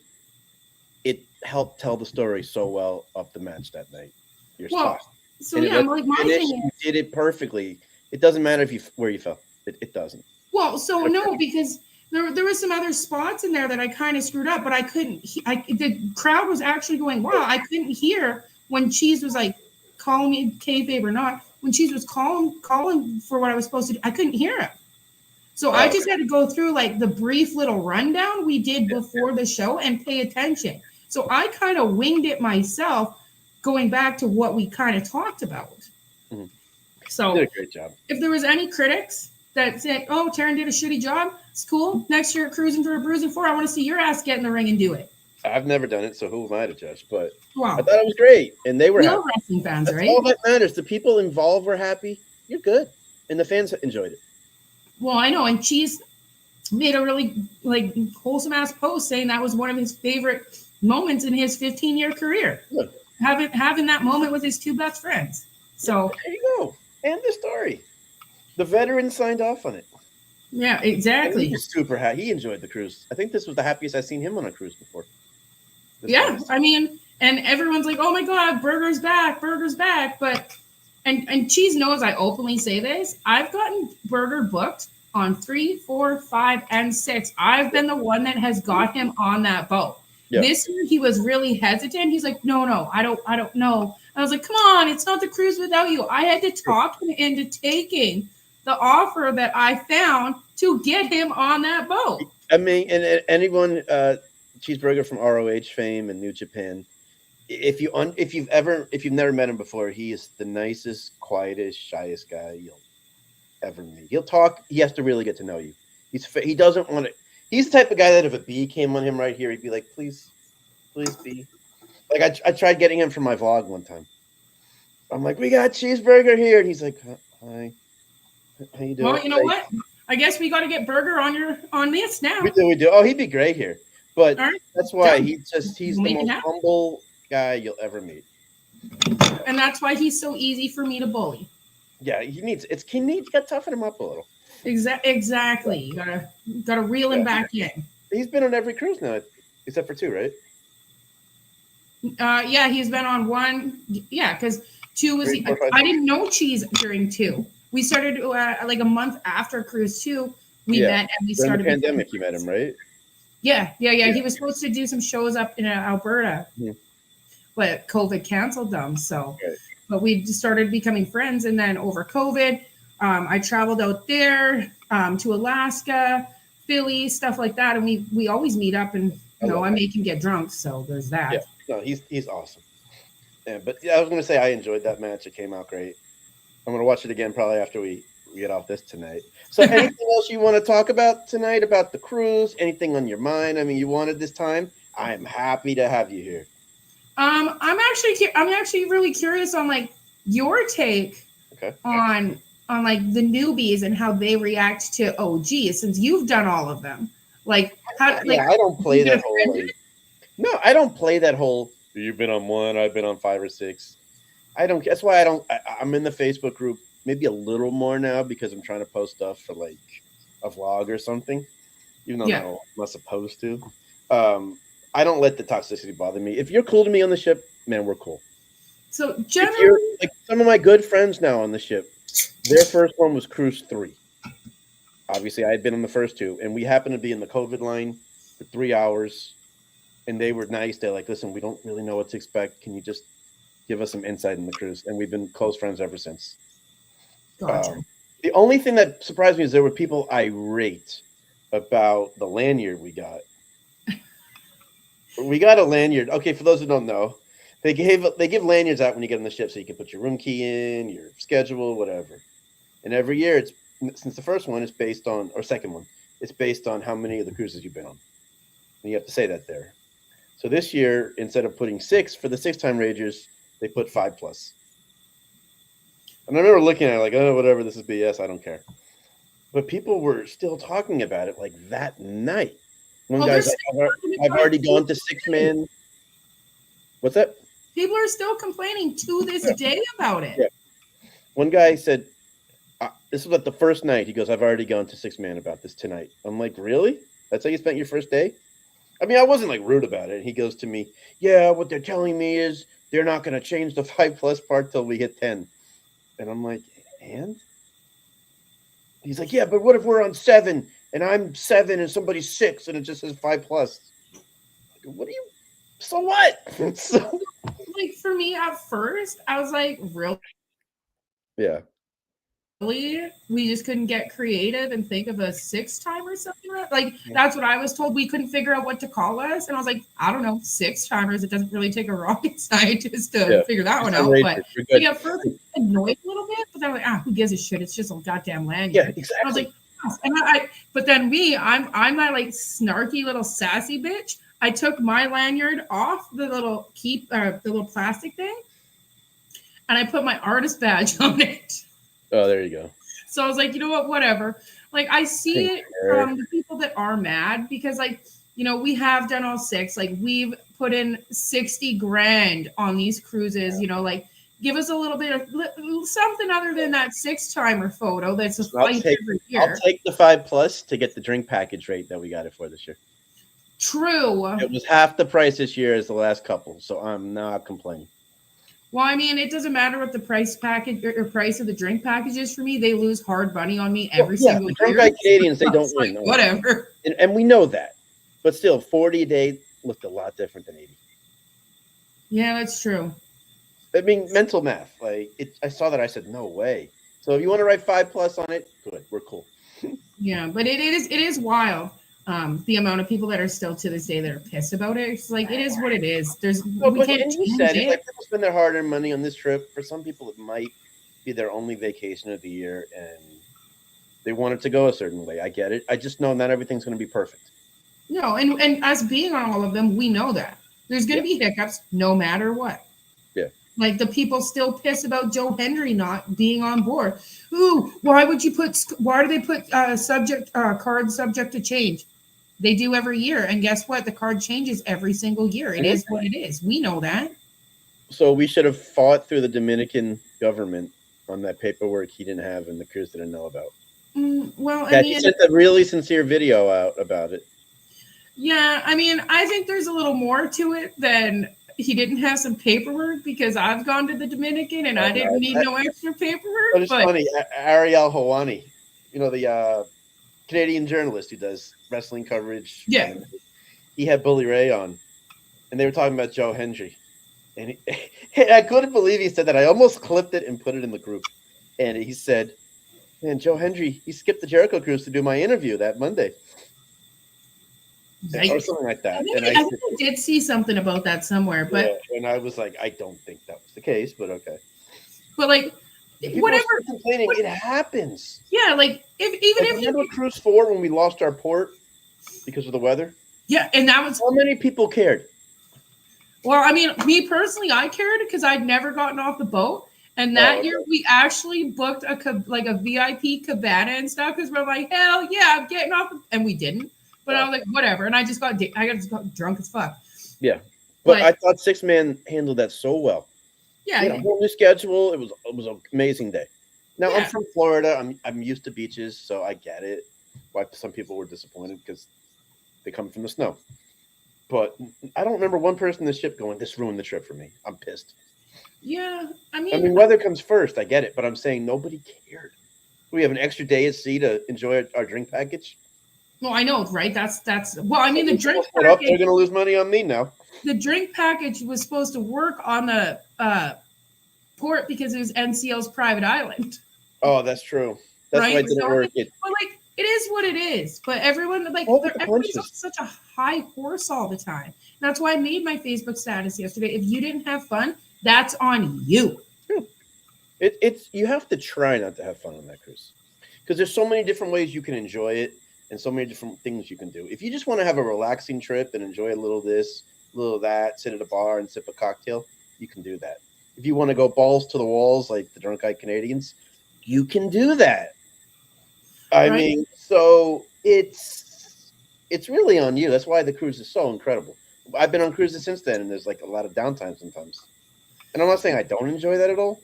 It helped tell the story so well of the match that night. Your spot. So yeah, like my thing is, you did it perfectly. It doesn't matter where you fell. It doesn't. Well, so no, because there was some other spots in there that I kind of screwed up, but I couldn't. The crowd was actually going, wow. I couldn't hear when Cheese was like calling me kayfabe or not. When Cheese was calling for what I was supposed to do, I couldn't hear him. So I just had to go through like the brief little rundown we did before the show and pay attention. So I kind of winged it myself, going back to what we kind of talked about. Mm-hmm. So You did a great job. if there was any critics that said, "Oh, Terynn did a shitty job," it's cool. Next year, Cruising for a Bruising 4, I want to see your ass get in the ring and do it. I've never done it, so who am I to judge? But I Wow. thought it was great, and they were We happy. love wrestling fans, That's right? all that matters. The people involved were happy. You're good, and the fans enjoyed it. Well, I know. And Cheese made a really like wholesome ass post saying that was one of his favorite moments in his 15-year career. Good. Having that moment with his two best friends. So there you go. And the story. The veteran signed off on it. yeah, And exactly. he was super happy. He enjoyed the cruise. I think this was the happiest I've seen him on a cruise before. Yeah, I mean, and everyone's like, "Oh my god, Burger's back, Burger's back!" But and Cheese knows I openly say this. I've gotten Burger booked on 3, 4, 5, and 6. I've been the one that has got him on that boat. Yeah. This year he was really hesitant. He's like, "No, I don't know." I was like, "Come on, it's not the cruise without you." I had to talk him into taking the offer that I found to get him on that boat. I mean, and anyone, Cheeseburger from ROH fame and New Japan, if you've never met him before, he is the nicest, quietest, shyest guy you'll ever meet. He'll talk. He has to really get to know you. He doesn't want to. He's the type of guy that if a bee came on him right here, he'd be like, "Please, please, bee." Like I tried getting him for my vlog one time. I'm like, "We got Cheeseburger here," and he's like, "Hi, how you doing?" Well, you know what? I guess we got to get Burger on this now. We do. Oh, he'd be great here. But right. that's why Done. he's the most humble guy you'll ever meet. And that's why he's so easy for me to bully. Yeah, you got to toughen him up a little. Exactly. You gotta reel him back in. He's been on every cruise now, except for 2, right? Yeah, he's been on 1. Yeah, because 2 was. 3, 4, 5, I didn't know Cheese during 2. We started like a month after Cruise 2. We met and we started. During the pandemic, you met him, right? Yeah. He was supposed to do some shows up in Alberta, but COVID canceled them. So, but we just started becoming friends, and then over COVID, I traveled out there to Alaska, Philly, stuff like that, and we always meet up, and I make him get drunk, so there's that. Yeah, no, he's awesome. Yeah, but I was gonna say I enjoyed that match. It came out great. I'm gonna watch it again probably after we get off this tonight. So, anything else you want to talk about tonight about the cruise? Anything on your mind? I mean, you wanted this time. I am happy to have you here. I'm actually really curious on like your take on like the newbies and how they react to OGs since you've done all of them. Like how? Like, I don't play that whole. No, I don't play that whole. You've been on 1. I've been on 5 or 6. I don't. That's why I don't. I'm in the Facebook group maybe a little more now because I'm trying to post stuff for like a vlog or something. Even though I'm not supposed to. I don't let the toxicity bother me. If you're cool to me on the ship, man, we're cool. So generally, like some of my good friends now on the ship, their first one was Cruise 3. Obviously, I had been on the first 2, and we happened to be in the COVID line for 3 hours, and they were nice. They're like, "Listen, we don't really know what to expect. Can you just give us some insight in the cruise?" And we've been close friends ever since. Gotcha. The only thing that surprised me is there were people irate about the lanyard we got. We got a lanyard. Okay, for those who don't know, they give lanyards out when you get on the ship so you can put your room key in, your schedule, whatever. And every year, since the first one is based on, or second one, it's based on how many of the cruises you've been on. And you have to say that there. So this year, instead of putting 6 for the 6-time Ragers, they put 5+. And I remember looking at it like, oh, whatever, this is BS, I don't care. But people were still talking about it like that night. One guy's like, I've already gone to 6-man. What's that? People are still complaining to this day about it. Yeah. One guy said, this was like the first night. He goes, I've already gone to 6-man about this tonight. I'm like, really? That's how you spent your first day? I mean, I wasn't like rude about it. He goes to me, yeah, what they're telling me is they're not going to change the 5+ part till we hit 10. And I'm like, and? He's like, yeah, but what if we're on 7 and I'm 7 and somebody's 6 and it just says 5+? What do you? So what? So, like for me at first, I was like, really? Yeah. we just couldn't get creative and think of a 6 time or something like that's what I was told. We couldn't figure out what to call us, and I was like, I don't know, 6 timers. It doesn't really take a rocket scientist to figure that one out. But yeah, first annoyed a little bit, but then I'm like, who gives a shit? It's just a goddamn lanyard. Yeah, exactly. I was like, yes. And but then I'm that like snarky little sassy bitch. I took my lanyard off the little the little plastic thing, and I put my artist badge on it. Oh, there you go. So I was like, you know what, whatever. Like I see it from the people that are mad because, like, you know, we have done all 6. Like we've put in 60 grand on these cruises. You know, like give us a little bit of something other than that 6-timer photo. That's a flight every year. I'll take the 5+ to get the drink package rate that we got it for this year. True. It was half the price this year as the last couple, so I'm not complaining. Well, I mean, it doesn't matter what the price package or price of the drink package is for me. They lose hard money on me every single year. Drunk Canadians, they don't win. Whatever. And we know that. But still, 40 a day looked a lot different than 80. Yeah, that's true. I mean, mental math. Like I saw that. I said, no way. So if you want to write 5+ on it, good. We're cool. Yeah, but it is wild. The amount of people that are still to this day that are pissed about it. It's like, it is what it is. We can't change it. Like, people spend their hard-earned money on this trip. For some people, it might be their only vacation of the year, and they want it to go a certain way. I get it. I just know not everything's going to be perfect. No, and us being on all of them, we know that. There's going to be hiccups no matter what. Yeah. Like the people still piss about Joe Hendry not being on board. Ooh, why do they put card subject to change? They do every year. And guess what? The card changes every single year. It is what it is. We know that. So we should have fought through the Dominican government on that paperwork he didn't have and the crews didn't know about. Well, he sent a really sincere video out about it. Yeah, I mean, I think there's a little more to it than he didn't have some paperwork, because I've gone to the Dominican and I didn't need no extra paperwork. But it's funny. Ariel Helwani, you know, the Canadian journalist who does wrestling coverage. Yeah. He had Bully Ray on, and they were talking about Joe Hendry. And I couldn't believe he said that. I almost clipped it and put it in the group. And he said, man, Joe Hendry, he skipped the Jericho cruise to do my interview that Monday. Or something like that. I think I did see something about that somewhere. But and I was like, I don't think that was the case, but okay. But like, whatever. Complaining, it happens. Yeah, like if remember Cruise 4 when we lost our port because of the weather? Yeah, and that was how many people cared. Well, I mean, me personally, I cared because I'd never gotten off the boat, and that year we actually booked a VIP cabana and stuff because we're like, hell yeah, I'm getting off, and we didn't. But I was like, whatever, and I just got drunk as fuck. Yeah, but I thought 6-man handled that so well. Yeah, a whole new schedule. It was an amazing day. Now I'm from Florida. I'm used to beaches, so I get it. Why some people were disappointed because they come from the snow. But I don't remember one person in the ship going, "This ruined the trip for me. I'm pissed." Yeah, I mean, weather comes first. I get it, but I'm saying nobody cared. We have an extra day at sea to enjoy our drink package. Well, I know, right? That's well, I mean, the drink package, they're going to lose money on me now. The drink package was supposed to work on the port because it was NCL's private island. Oh, that's true. That's why it didn't work. But like, it is what it is. But everyone, like, everybody's on such a high horse all the time. That's why I made my Facebook status yesterday. If you didn't have fun, that's on you. It's you have to try not to have fun on that cruise because there's so many different ways you can enjoy it. And so many different things you can do. If you just want to have a relaxing trip and enjoy a little this, a little that, sit at a bar and sip a cocktail, you can do that. If you want to go balls to the walls like the drunk-eyed Canadians, you can do that. I mean, so it's really on you. That's why the cruise is so incredible. I've been on cruises since then, and there's like a lot of downtime sometimes. And I'm not saying I don't enjoy that at all,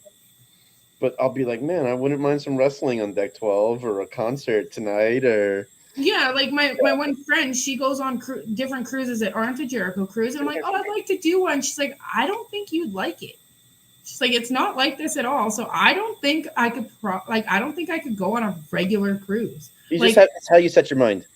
but I'll be like, man, I wouldn't mind some wrestling on deck 12 or a concert tonight or... Yeah, like my one friend, she goes on different cruises that aren't a Jericho cruise. And I'm like, oh, I'd like to do one. She's like, I don't think you'd like it. She's like, it's not like this at all. So I don't think I could I don't think I could go on a regular cruise. That's how you set your mind.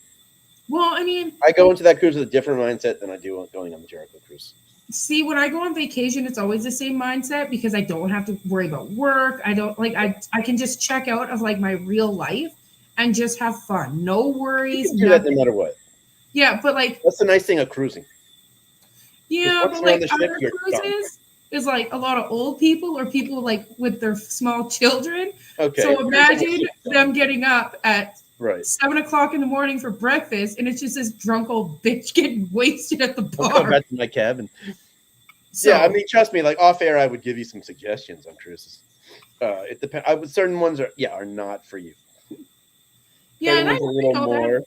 Well, I mean, I go into that cruise with a different mindset than I do going on the Jericho cruise. See, when I go on vacation, it's always the same mindset because I don't have to worry about work. I don't like I can just check out of like my real life and just have fun. No You worries, can do that no nothing. matter what. Yeah, but like That's the nice thing of cruising. Because yeah, once but you're on like the ship, other you're done. cruises is like a lot of old people or people like with their small children. Okay, So depends on what imagine ship you're on. them getting up at Right. 7 o'clock in the morning for breakfast, and it's just this drunk old bitch getting wasted at the I'm coming bar. back to my cabin. Yeah, I So mean, trust me. Like off air, I would give you some suggestions on cruises. It depends. I would certain ones are not for you. yeah, Certain and I ones a little know that.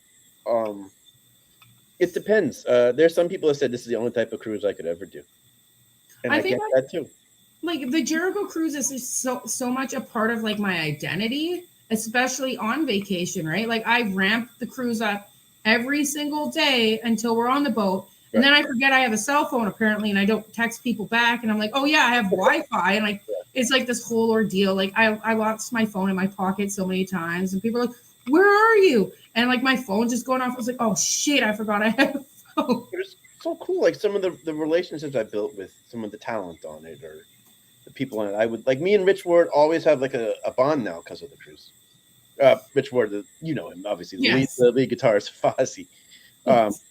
more. Um, it depends. There's some people that said this is the only type of cruise I could ever do, and I I think get that too. like the Jericho cruises is so much a part of like my identity, especially on vacation, right? Like I ramp the cruise up every single day until we're on the boat. And Right. then I forget I have a cell phone apparently and I don't text people back and I'm like, "Oh yeah, I have Wi-Fi." And like it's like this whole ordeal. Like I lost my phone in my pocket so many times and people are like, "Where are you?" And like my phone just going off. I was like, "Oh shit, I forgot I had a phone." It was so cool. Like some of the relationships I built with some of the talent on it, or the people on it. I would like me and Rich Ward always have like a bond now because of the cruise. Rich Ward, you know him obviously, Yes. the lead guitarist Fozzy. Um, Yes.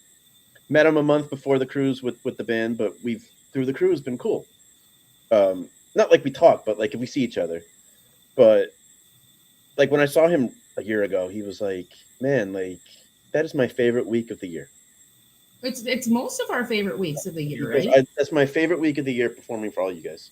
met him a month before the cruise with the band, but we've through the cruise been cool. Not like we talk, but like if we see each other. But like when I saw him a year ago, he was like, "Man, like that is my favorite week of the year." It's most of our favorite weeks of the year, He goes, right? "That's my favorite week of the year performing for all you guys."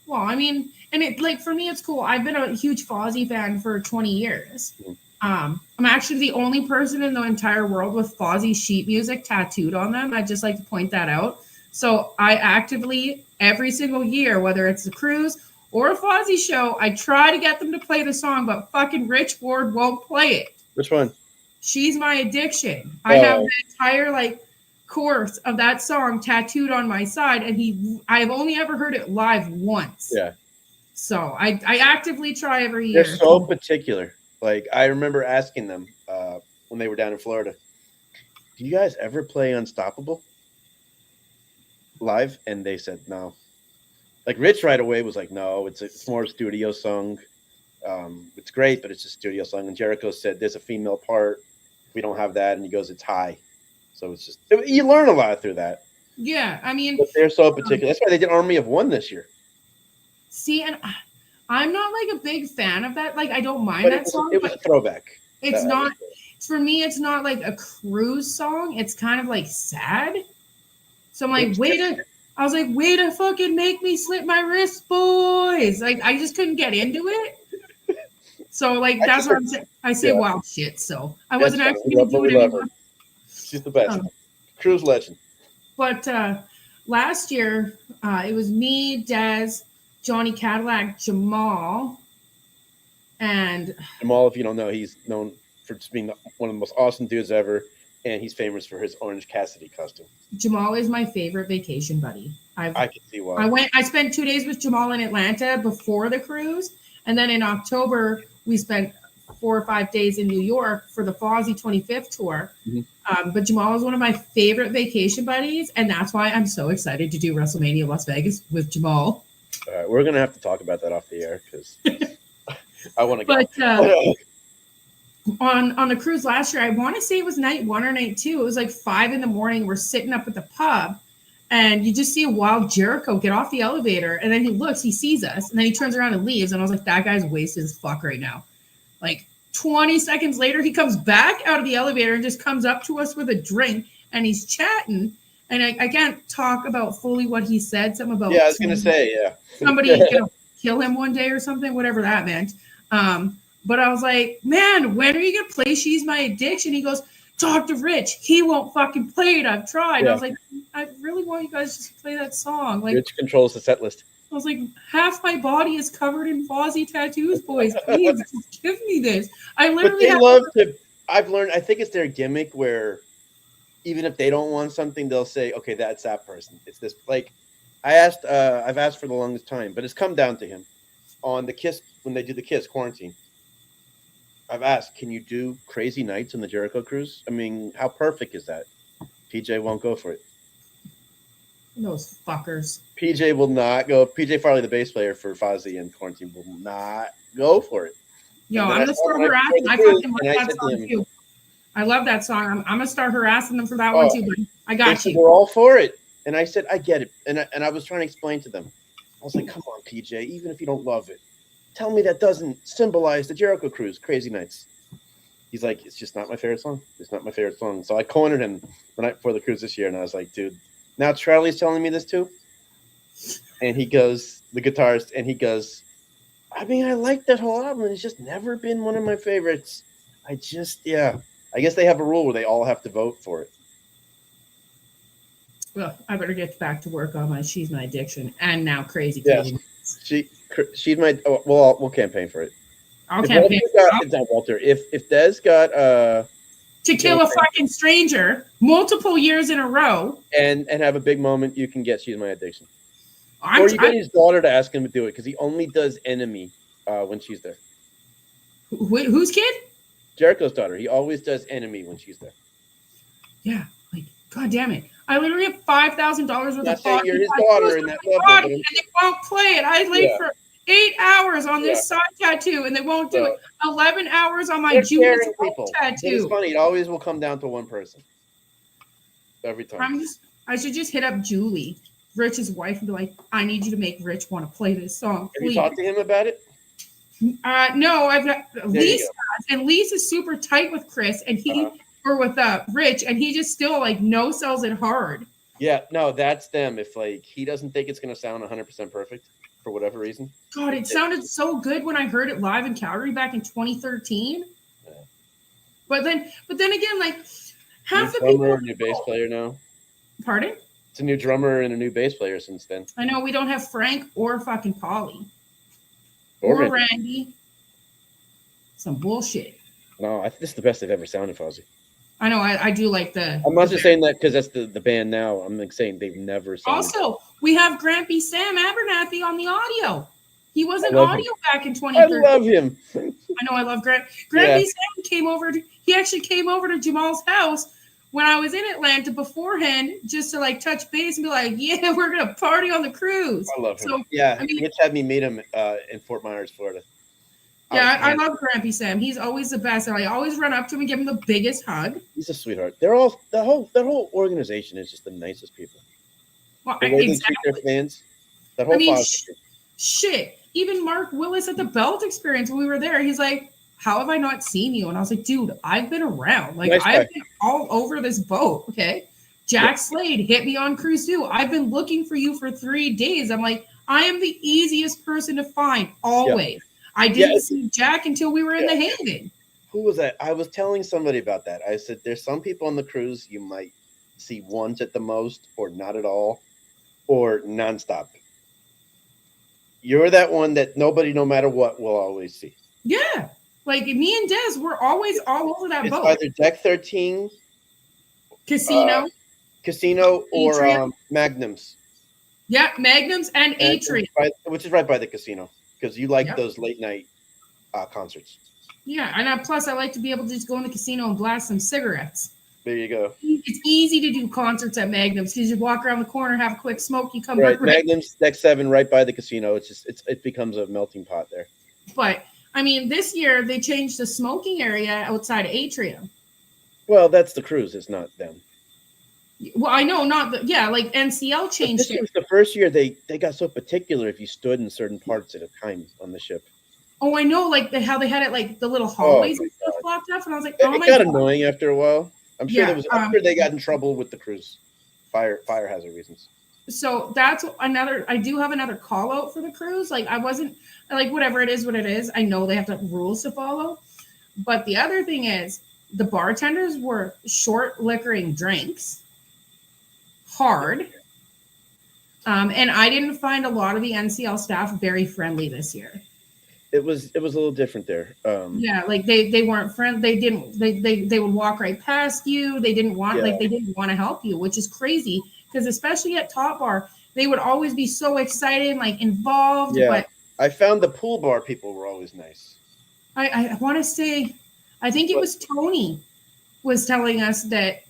Well, I mean, and it like for me, it's cool. I've been a huge Fozzy fan for 20 years. Mhm. I'm actually the only person in the entire world with Fozzy sheet music tattooed on them. I'd just like to point that out. So I actively every single year, whether it's a cruise or a Fozzy show, I try to get them to play the song, but fucking Rich Ward won't play it. Which one? She's My Addiction. I have Oh, the entire like course of that song tattooed on my side, and I've only ever heard it live once. yeah. So I actively try every They're year. so particular. Like I remember asking them when they were down in Florida, "Do you guys ever play Unstoppable live?" And they said no. Like Rich right away was like, "No, it's more a studio song. It's great, but it's a studio song." And Jericho said, "There's a female part. We don't have that." And he goes, "It's high." So it's just you learn a lot through that. Yeah, I mean, But they're so particular. That's why they did Army of One this year. see, and I'm not like a big fan of that. Like, I don't mind But that song, it was but a throwback. it's I would not say. for me. It's not like a cruise song. It's kind of like sad. So I'm It like, was way different. to. I was like, way to fucking make me slip my wrist, boys. Like, I just couldn't get into it. So like I that's just what heard, I'm saying. I say yeah, wild shit. So I that's wasn't fine. actually gonna But do we it love her. anymore. She's the best. Um, Cruise legend. but last year it was me, Des, Johnny Cadillac, Jamal, and Jamal, if you don't know, he's known for just being one of the most awesome dudes ever, and he's famous for his Orange Cassidy costume. Jamal is my favorite vacation buddy. I can see why. I spent 2 days with Jamal in Atlanta before the cruise, and then in October we spent 4 or 5 days in New York for the Fozzy 25th tour. Mhm. But Jamal is one of my favorite vacation buddies, and that's why I'm so excited to do WrestleMania Las Vegas with Jamal. We're gonna have to talk about that off the air because I want to go. But on the cruise last year, I want to say it was night one or night two. It was like 5 in the morning. We're sitting up at the pub, and you just see a wild Jericho get off the elevator, and then he looks, he sees us, and then he turns around and leaves. And I was like, that guy's wasted as fuck right now. Like 20 seconds later, he comes back out of the elevator and just comes up to us with a drink, and he's chatting. And I can't talk about fully what he said. Something Yeah, I about was gonna say, somebody yeah. kill him one day or something, whatever that meant. But I was like, man, when are you gonna play She's My Addiction? He goes, talk to Rich. He won't fucking play it. I've tried. And I Yeah. was like, I really want you guys just to play that song. Like, Rich controls the set list. I was like, half my body is covered in Fozzy tattoos, boys. Please just give me this. I But literally they have love to. I've learned. I think it's their gimmick where even if they don't want something, they'll say, "Okay, that's that person. It's this." Like I asked, I've asked for the longest time, but it's come down to him on the Kiss when they do the Kiss quarantine. I've asked, "Can you do crazy nights on the Jericho cruise?" I mean, how perfect is that? PJ won't go for it. Those fuckers. PJ will not go. PJ Farley, the bass player for Fozzy and Quarantine, will not go for it. Yo, And then I'm gonna start harassing. I fucking love that song too. I love that song. I'm gonna start harassing them for that one too. But I got you. We're all for it, and I said I get it, and I was trying to explain to them. I was like, "Come on, PJ, even if you don't love it, tell me that doesn't symbolize the Jericho Cruise, Crazy Nights." He's like, "It's just not my favorite song. It's not my favorite song." So I cornered him the night before the cruise this year, and I was like, "Dude, now Charlie's telling me this too." And he goes, the guitarist, and he goes, "I mean, I like that whole album. It's just never been one of my favorites. I guess they have a rule where they all have to vote for it." Well, I better get back to work on my She's My Addiction and now Crazy. She's my. Oh, we'll campaign for it. I'll campaign. It's not Walter. If Des got To Kill a Fucking Stranger multiple years in a row and have a big moment, you can get She's My Addiction. Or you get his daughter to ask him to do it because he only does Enemy when she's there. Whose kid? Jericho's daughter. He always does Enemy when she's there. Yeah, like God damn it! I literally have $5,000 worth of thought. You're his daughter in that level, and they won't play it. I laid for 8 hours on this side tattoo, and they won't do it. 11 hours on my Judas tattoo. It's funny. It always will come down to one person. Every time. I should just hit up Julie, Rich's wife, and be like, "I need you to make Rich want to play this song." Have you talked to him about it? No, I've got Lisa, and Lisa's super tight with Chris, and or with Rich, and he just still like no sells it hard. Yeah, no, that's them. If like he doesn't think it's gonna sound 100% perfect for whatever reason. God, it sounded so good when I heard it live in Calgary back in 2013. Yeah. But then again, like half the people. New bass player now. Pardon? It's a new drummer and a new bass player since then. I know we don't have Frank or fucking Polly. Or Randy. Some bullshit. No, I think this is the best they've ever sounded, Fozzy. I know. I do like the. I'm not just saying that because that's the band now. I'm like saying they've never sounded. Also, we have Grampy Sam Abernathy on the audio. He wasn't audio back in 2013. I love him. I know. I love Grampy Sam came over. He actually came over to Jamal's house when I was in Atlanta beforehand, just to like touch base and be like, "Yeah, we're gonna party on the cruise." I love him. So, yeah, I mean, Mitch had me meet him in Fort Myers, Florida. Yeah, I love Grampy Sam. He's always the best. And I always run up to him and give him the biggest hug. He's a sweetheart. That whole organization is just the nicest people. Well, the way they treat their fans. That whole shit. Even Mark Willis at the Belt Experience when we were there, he's like, "How have I not seen you?" And I was like, "Dude, I've been around. Like I've been all over this boat." Okay. Jack Slade hit me on cruise too. I've been looking for you for 3 days. I'm like, I am the easiest person to find always. Yeah. I didn't see Jack until we were in the Haven. Who was that? I was telling somebody about that. I said, there's some people on the cruise you might see once at the most, or not at all, or nonstop. You're that one that nobody, no matter what, will always see. Yeah. Like me and Des, we're always all over that boat. Either Deck 13, Casino, or Magnums. Yeah, Magnums and Atrium. Which is right by the casino. Because you like those late night concerts. Yeah, and plus I like to be able to just go in the casino and blast some cigarettes. There you go. It's easy to do concerts at Magnums because you walk around the corner, have a quick smoke, you come back. Magnums, Deck 7, right by the casino. It becomes a melting pot there. But I mean, this year they changed the smoking area outside of Atrium. Well, that's the cruise. It's not them. Well, I know, like NCL changed this was the first year they got so particular if you stood in certain parts at a time on the ship. Oh, I know, like how they had it, like the little hallways and stuff blocked off, and I was like, oh my god. It got annoying after a while. I'm sure they got in trouble with the cruise. Fire hazard reasons. So that's another. I do have another call out for the cruise. Like I wasn't like whatever it is, what it is. I know they have rules to follow, but the other thing is the bartenders were short liquoring drinks. Hard. And I didn't find a lot of the NCL staff very friendly this year. It was a little different there. Yeah, like they weren't friendly. They would walk right past you. They didn't want to help you, which is crazy because especially at Top Bar, they would always be so excited, like involved. Yeah. But I found the pool bar people were always nice. I want to say, I think it was Tony. was telling us that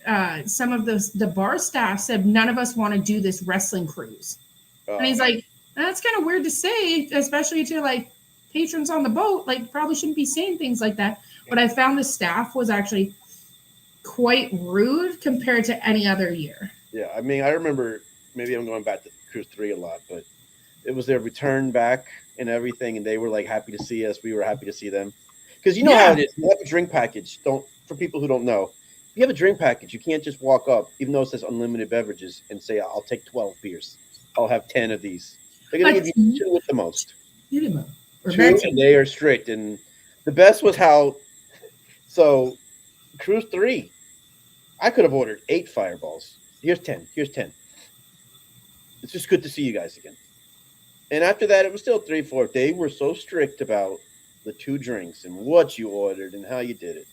some of the bar staff said none of us want to do this wrestling cruise. And he's like, that's kind of weird to say, especially to like patrons on the boat. Like, probably shouldn't be saying things like that. But I found the staff was actually quite rude compared to any other year. Yeah, I mean, I remember, maybe I'm going back to Cruise 3 a lot, but it was their return back and everything, and they were like happy to see us. We were happy to see them. Because you know how it is. You have a drink package. For people who don't know, if you have a drink package, you can't just walk up, even though it says unlimited beverages, and say, I'll take 12 beers. I'll have 10 of these. They're going to give you 2 at the most. 2, and they are strict. And the best was how, so Cruise 3, I could have ordered 8 fireballs. Here's 10. Here's 10. It's just good to see you guys again. And after that, it was still 3, 4. They were so strict about the 2 drinks and what you ordered and how you did it.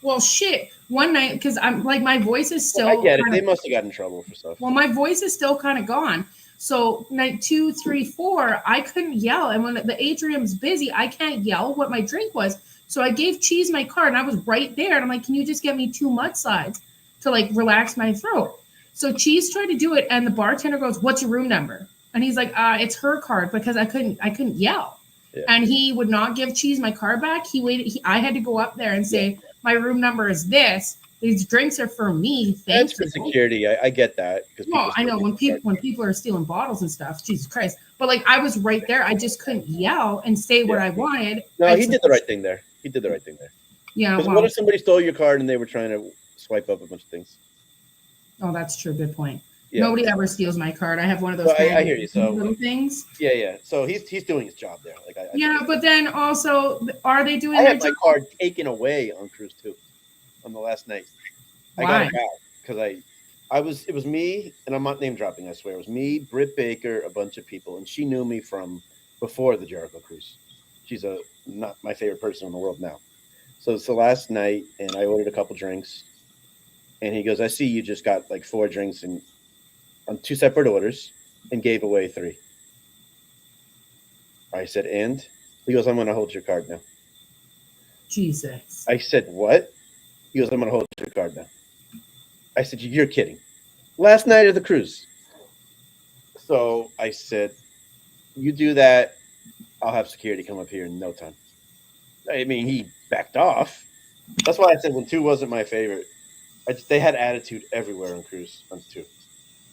Well, shit. One night, because I'm like, my voice is still. I get it. They must have gotten in trouble for stuff. Well, my voice is still kind of gone. So night 2, 3, 4, I couldn't yell. And when the atrium's busy, I can't yell what my drink was. So I gave Cheese my card, and I was right there. And I'm like, can you just get me 2 mudslides to like relax my throat? So Cheese tried to do it, and the bartender goes, "What's your room number?" And he's like, "It's her card," because I couldn't yell. Yeah. And he would not give Cheese my card back. He waited. I had to go up there and say, "My room number is this. These drinks are for me." That's for security. I get that. Well, I know when people are stealing bottles and stuff. Jesus Christ! But like, I was right there. I just couldn't yell and say what I wanted. No, he did the right thing there. Yeah. Well, what if somebody stole your card and they were trying to swipe up a bunch of things? Oh, that's true. Good point. Yeah. Nobody ever steals my card. I have one of those. So I hear you. So little things. Yeah. So he's doing his job there. Like but then also, are they doing? I had my card taken away on Cruise 2 on the last night. Why? I got it back because it was me, and I'm not name dropping. I swear, it was me, Britt Baker, a bunch of people, and she knew me from before the Jericho cruise. She's not my favorite person in the world now. So it's the last night, and I ordered a couple drinks, and he goes, "I see you just got like 4 drinks and on 2 separate orders, and gave away 3." I said, "And?" He goes, "I'm going to hold your card now." Jesus. I said, "What?" He goes, "I'm going to hold your card now." I said, "You're kidding." Last night of the cruise. So I said, "You do that, I'll have security come up here in no time." I mean, he backed off. That's why I said when 2 wasn't my favorite. They had attitude everywhere on Cruise on 2.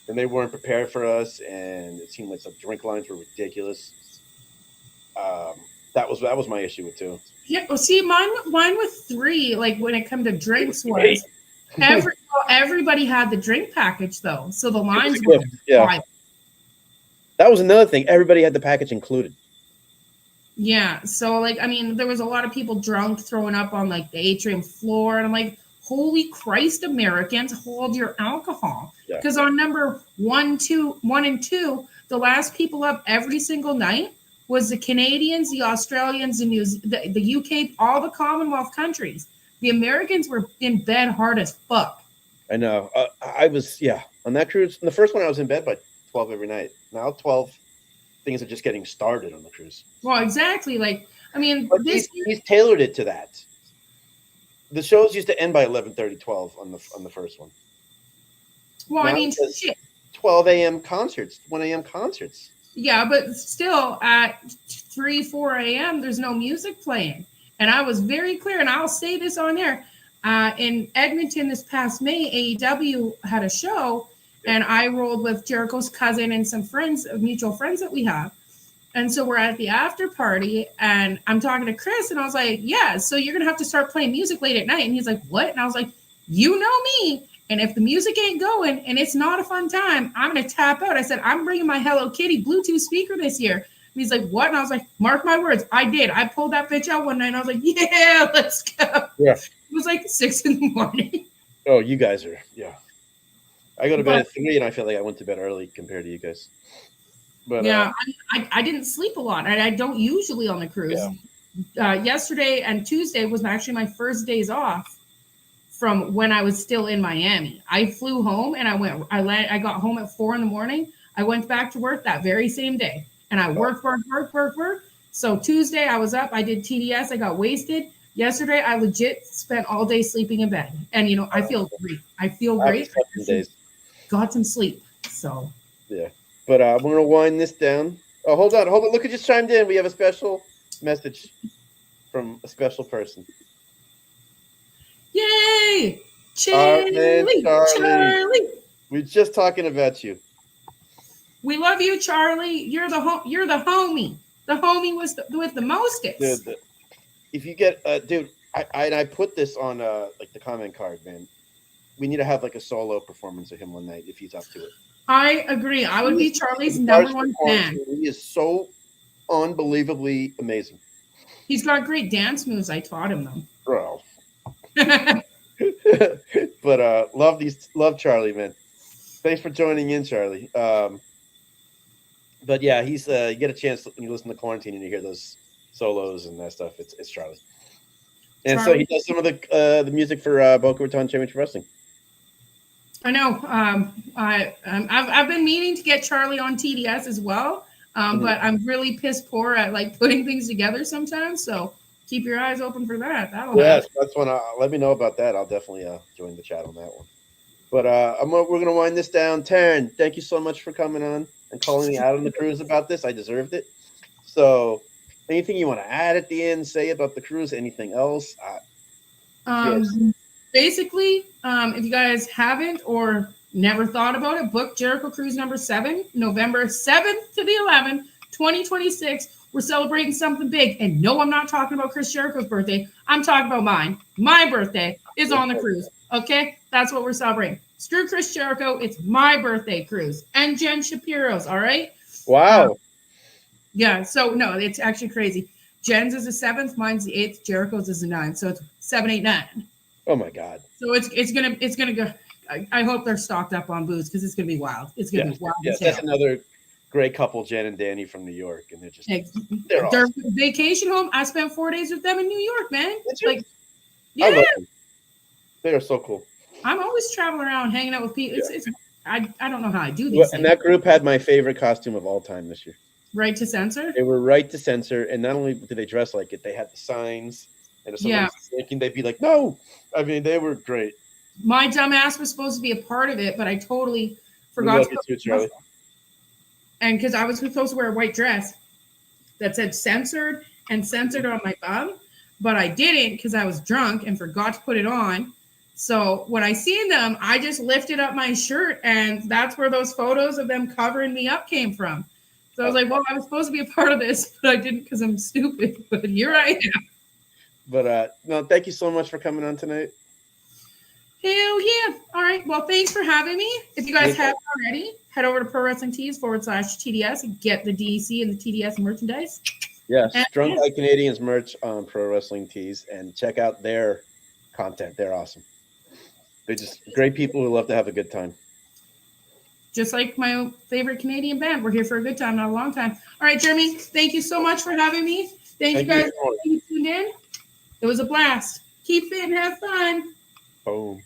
And they weren't prepared for us, and it seemed like the drink lines were ridiculous. That was my issue with 2. Yeah, well, see, mine with 3, like when it come to drinks, was everybody had the drink package though, so the lines were wild. That was another thing. Everybody had the package included. Yeah, so like, I mean, there was a lot of people drunk throwing up on like the atrium floor, and I'm like, holy Christ, Americans, hold your alcohol. Because on number 1 and 2, the last people up every single night was the Canadians, the Australians, the UK, all the Commonwealth countries. The Americans were in bed hard as fuck. I know. I was, on that cruise. In the first one, I was in bed by 12 every night. Now 12, things are just getting started on the cruise. Well, exactly. Like, I mean, he's tailored it to that. The shows used to end by 11:30, 12 on the first one. Well, now, I mean, shit. 12 a.m. concerts, 1 a.m. concerts. Yeah, but still at 3, 4 a.m., there's no music playing. And I was very clear, and I'll say this on air. In Edmonton this past May, AEW had a show, and I rolled with Jericho's cousin and some friends, mutual friends that we have. And so we're at the after party, and I'm talking to Chris, and I was like, yeah, so you're going to have to start playing music late at night. And he's like, what? And I was like, you know me. And if the music ain't going and it's not a fun time, I'm going to tap out. I said, I'm bringing my Hello Kitty Bluetooth speaker this year. And he's like, what? And I was like, mark my words. I did. I pulled that bitch out one night, and I was like, yeah, let's go. Yeah. It was like 6 a.m. Oh, you guys are, yeah. I go to bed at 3, and I feel like I went to bed early compared to you guys. But, yeah, I didn't sleep a lot, and I don't usually on the cruise. Yeah. Yesterday and Tuesday was actually my first days off from when I was still in Miami. I flew home, and I got home at 4 a.m. I went back to work that very same day, and I worked. So Tuesday I was up, I did TDS, I got wasted. Yesterday, I legit spent all day sleeping in bed, and I feel great. I feel great. Some days. Got some sleep, so yeah. But we're gonna wind this down. Oh, hold on. Look who just chimed in. We have a special message from a special person. Yay! Our man, Charlie. We're just talking about you. We love you, Charlie. You're the homie. The homie was with the mostest. Dude, if you get dude, I put this on like the comment card, man. We need to have like a solo performance of him one night if he's up to it. I agree. I would be Charlie's number one fan. He is so unbelievably amazing. He's got great dance moves. I taught him them. Bro. But love Charlie, man. Thanks for joining in, Charlie. But yeah, he's you get a chance when you listen to Quarantine and you hear those solos and that stuff. It's Charlie. And Charlie. So he does some of the music for Boca Raton Championship Wrestling. I know. I've been meaning to get Charlie on TDS as well, but I'm really piss poor at like putting things together sometimes. So keep your eyes open for that. Yes, that's when let me know about that. I'll definitely join the chat on that one. But we're gonna wind this down. Teryn, thank you so much for coming on and calling me out on the cruise about this. I deserved it. So, anything you want to add at the end? Say about the cruise? Anything else? Yes. Basically, if you guys haven't or never thought about it, book Jericho Cruise number 7, November 7th to the 11th, 2026. We're celebrating something big. And no, I'm not talking about Chris Jericho's birthday. I'm talking about mine. My birthday is on the cruise. Okay? That's what we're celebrating. Screw Chris Jericho. It's my birthday cruise. And Jen Shapiro's, all right? Wow. Yeah, so no, it's actually crazy. Jen's is the 7th, mine's the 8th, Jericho's is the 9th. So it's 7, 8, 9. Oh my God. So it's gonna go. I hope they're stocked up on booze because it's gonna be wild. It's gonna be wild. Yeah, that's another great couple, Jen and Danny from New York, and they're just their awesome. Vacation home. I spent 4 days with them in New York, man. Like, yeah, I love them. They are so cool. I'm always traveling around, hanging out with people. I don't know how I do these things. And that group had my favorite costume of all time this year. Right to Censor? They were right to censor, and not only did they dress like it, they had the signs. And if someone was thinking, they'd be like, "No!" I mean, they were great. My dumb ass was supposed to be a part of it, but I totally forgot. And because I was supposed to wear a white dress that said censored and censored on my bum, but I didn't because I was drunk and forgot to put it on. So when I seen them, I just lifted up my shirt, and that's where those photos of them covering me up came from. So I was like, well, I was supposed to be a part of this, but I didn't because I'm stupid. But you're right. But no, thank you so much for coming on tonight. Hell yeah. All right. Well, thanks for having me. If you guys haven't already, head over to Pro Wrestling Tees /TDS and get the DC and the TDS merchandise. Yes, Drunk Like Canadians merch on Pro Wrestling Tees, and check out their content. They're awesome. They're just great people who love to have a good time. Just like my favorite Canadian band. We're here for a good time, not a long time. All right, Jeremy, thank you so much for having me. Thank you guys for tuned in. It was a blast. Keep fit and have fun. Boom.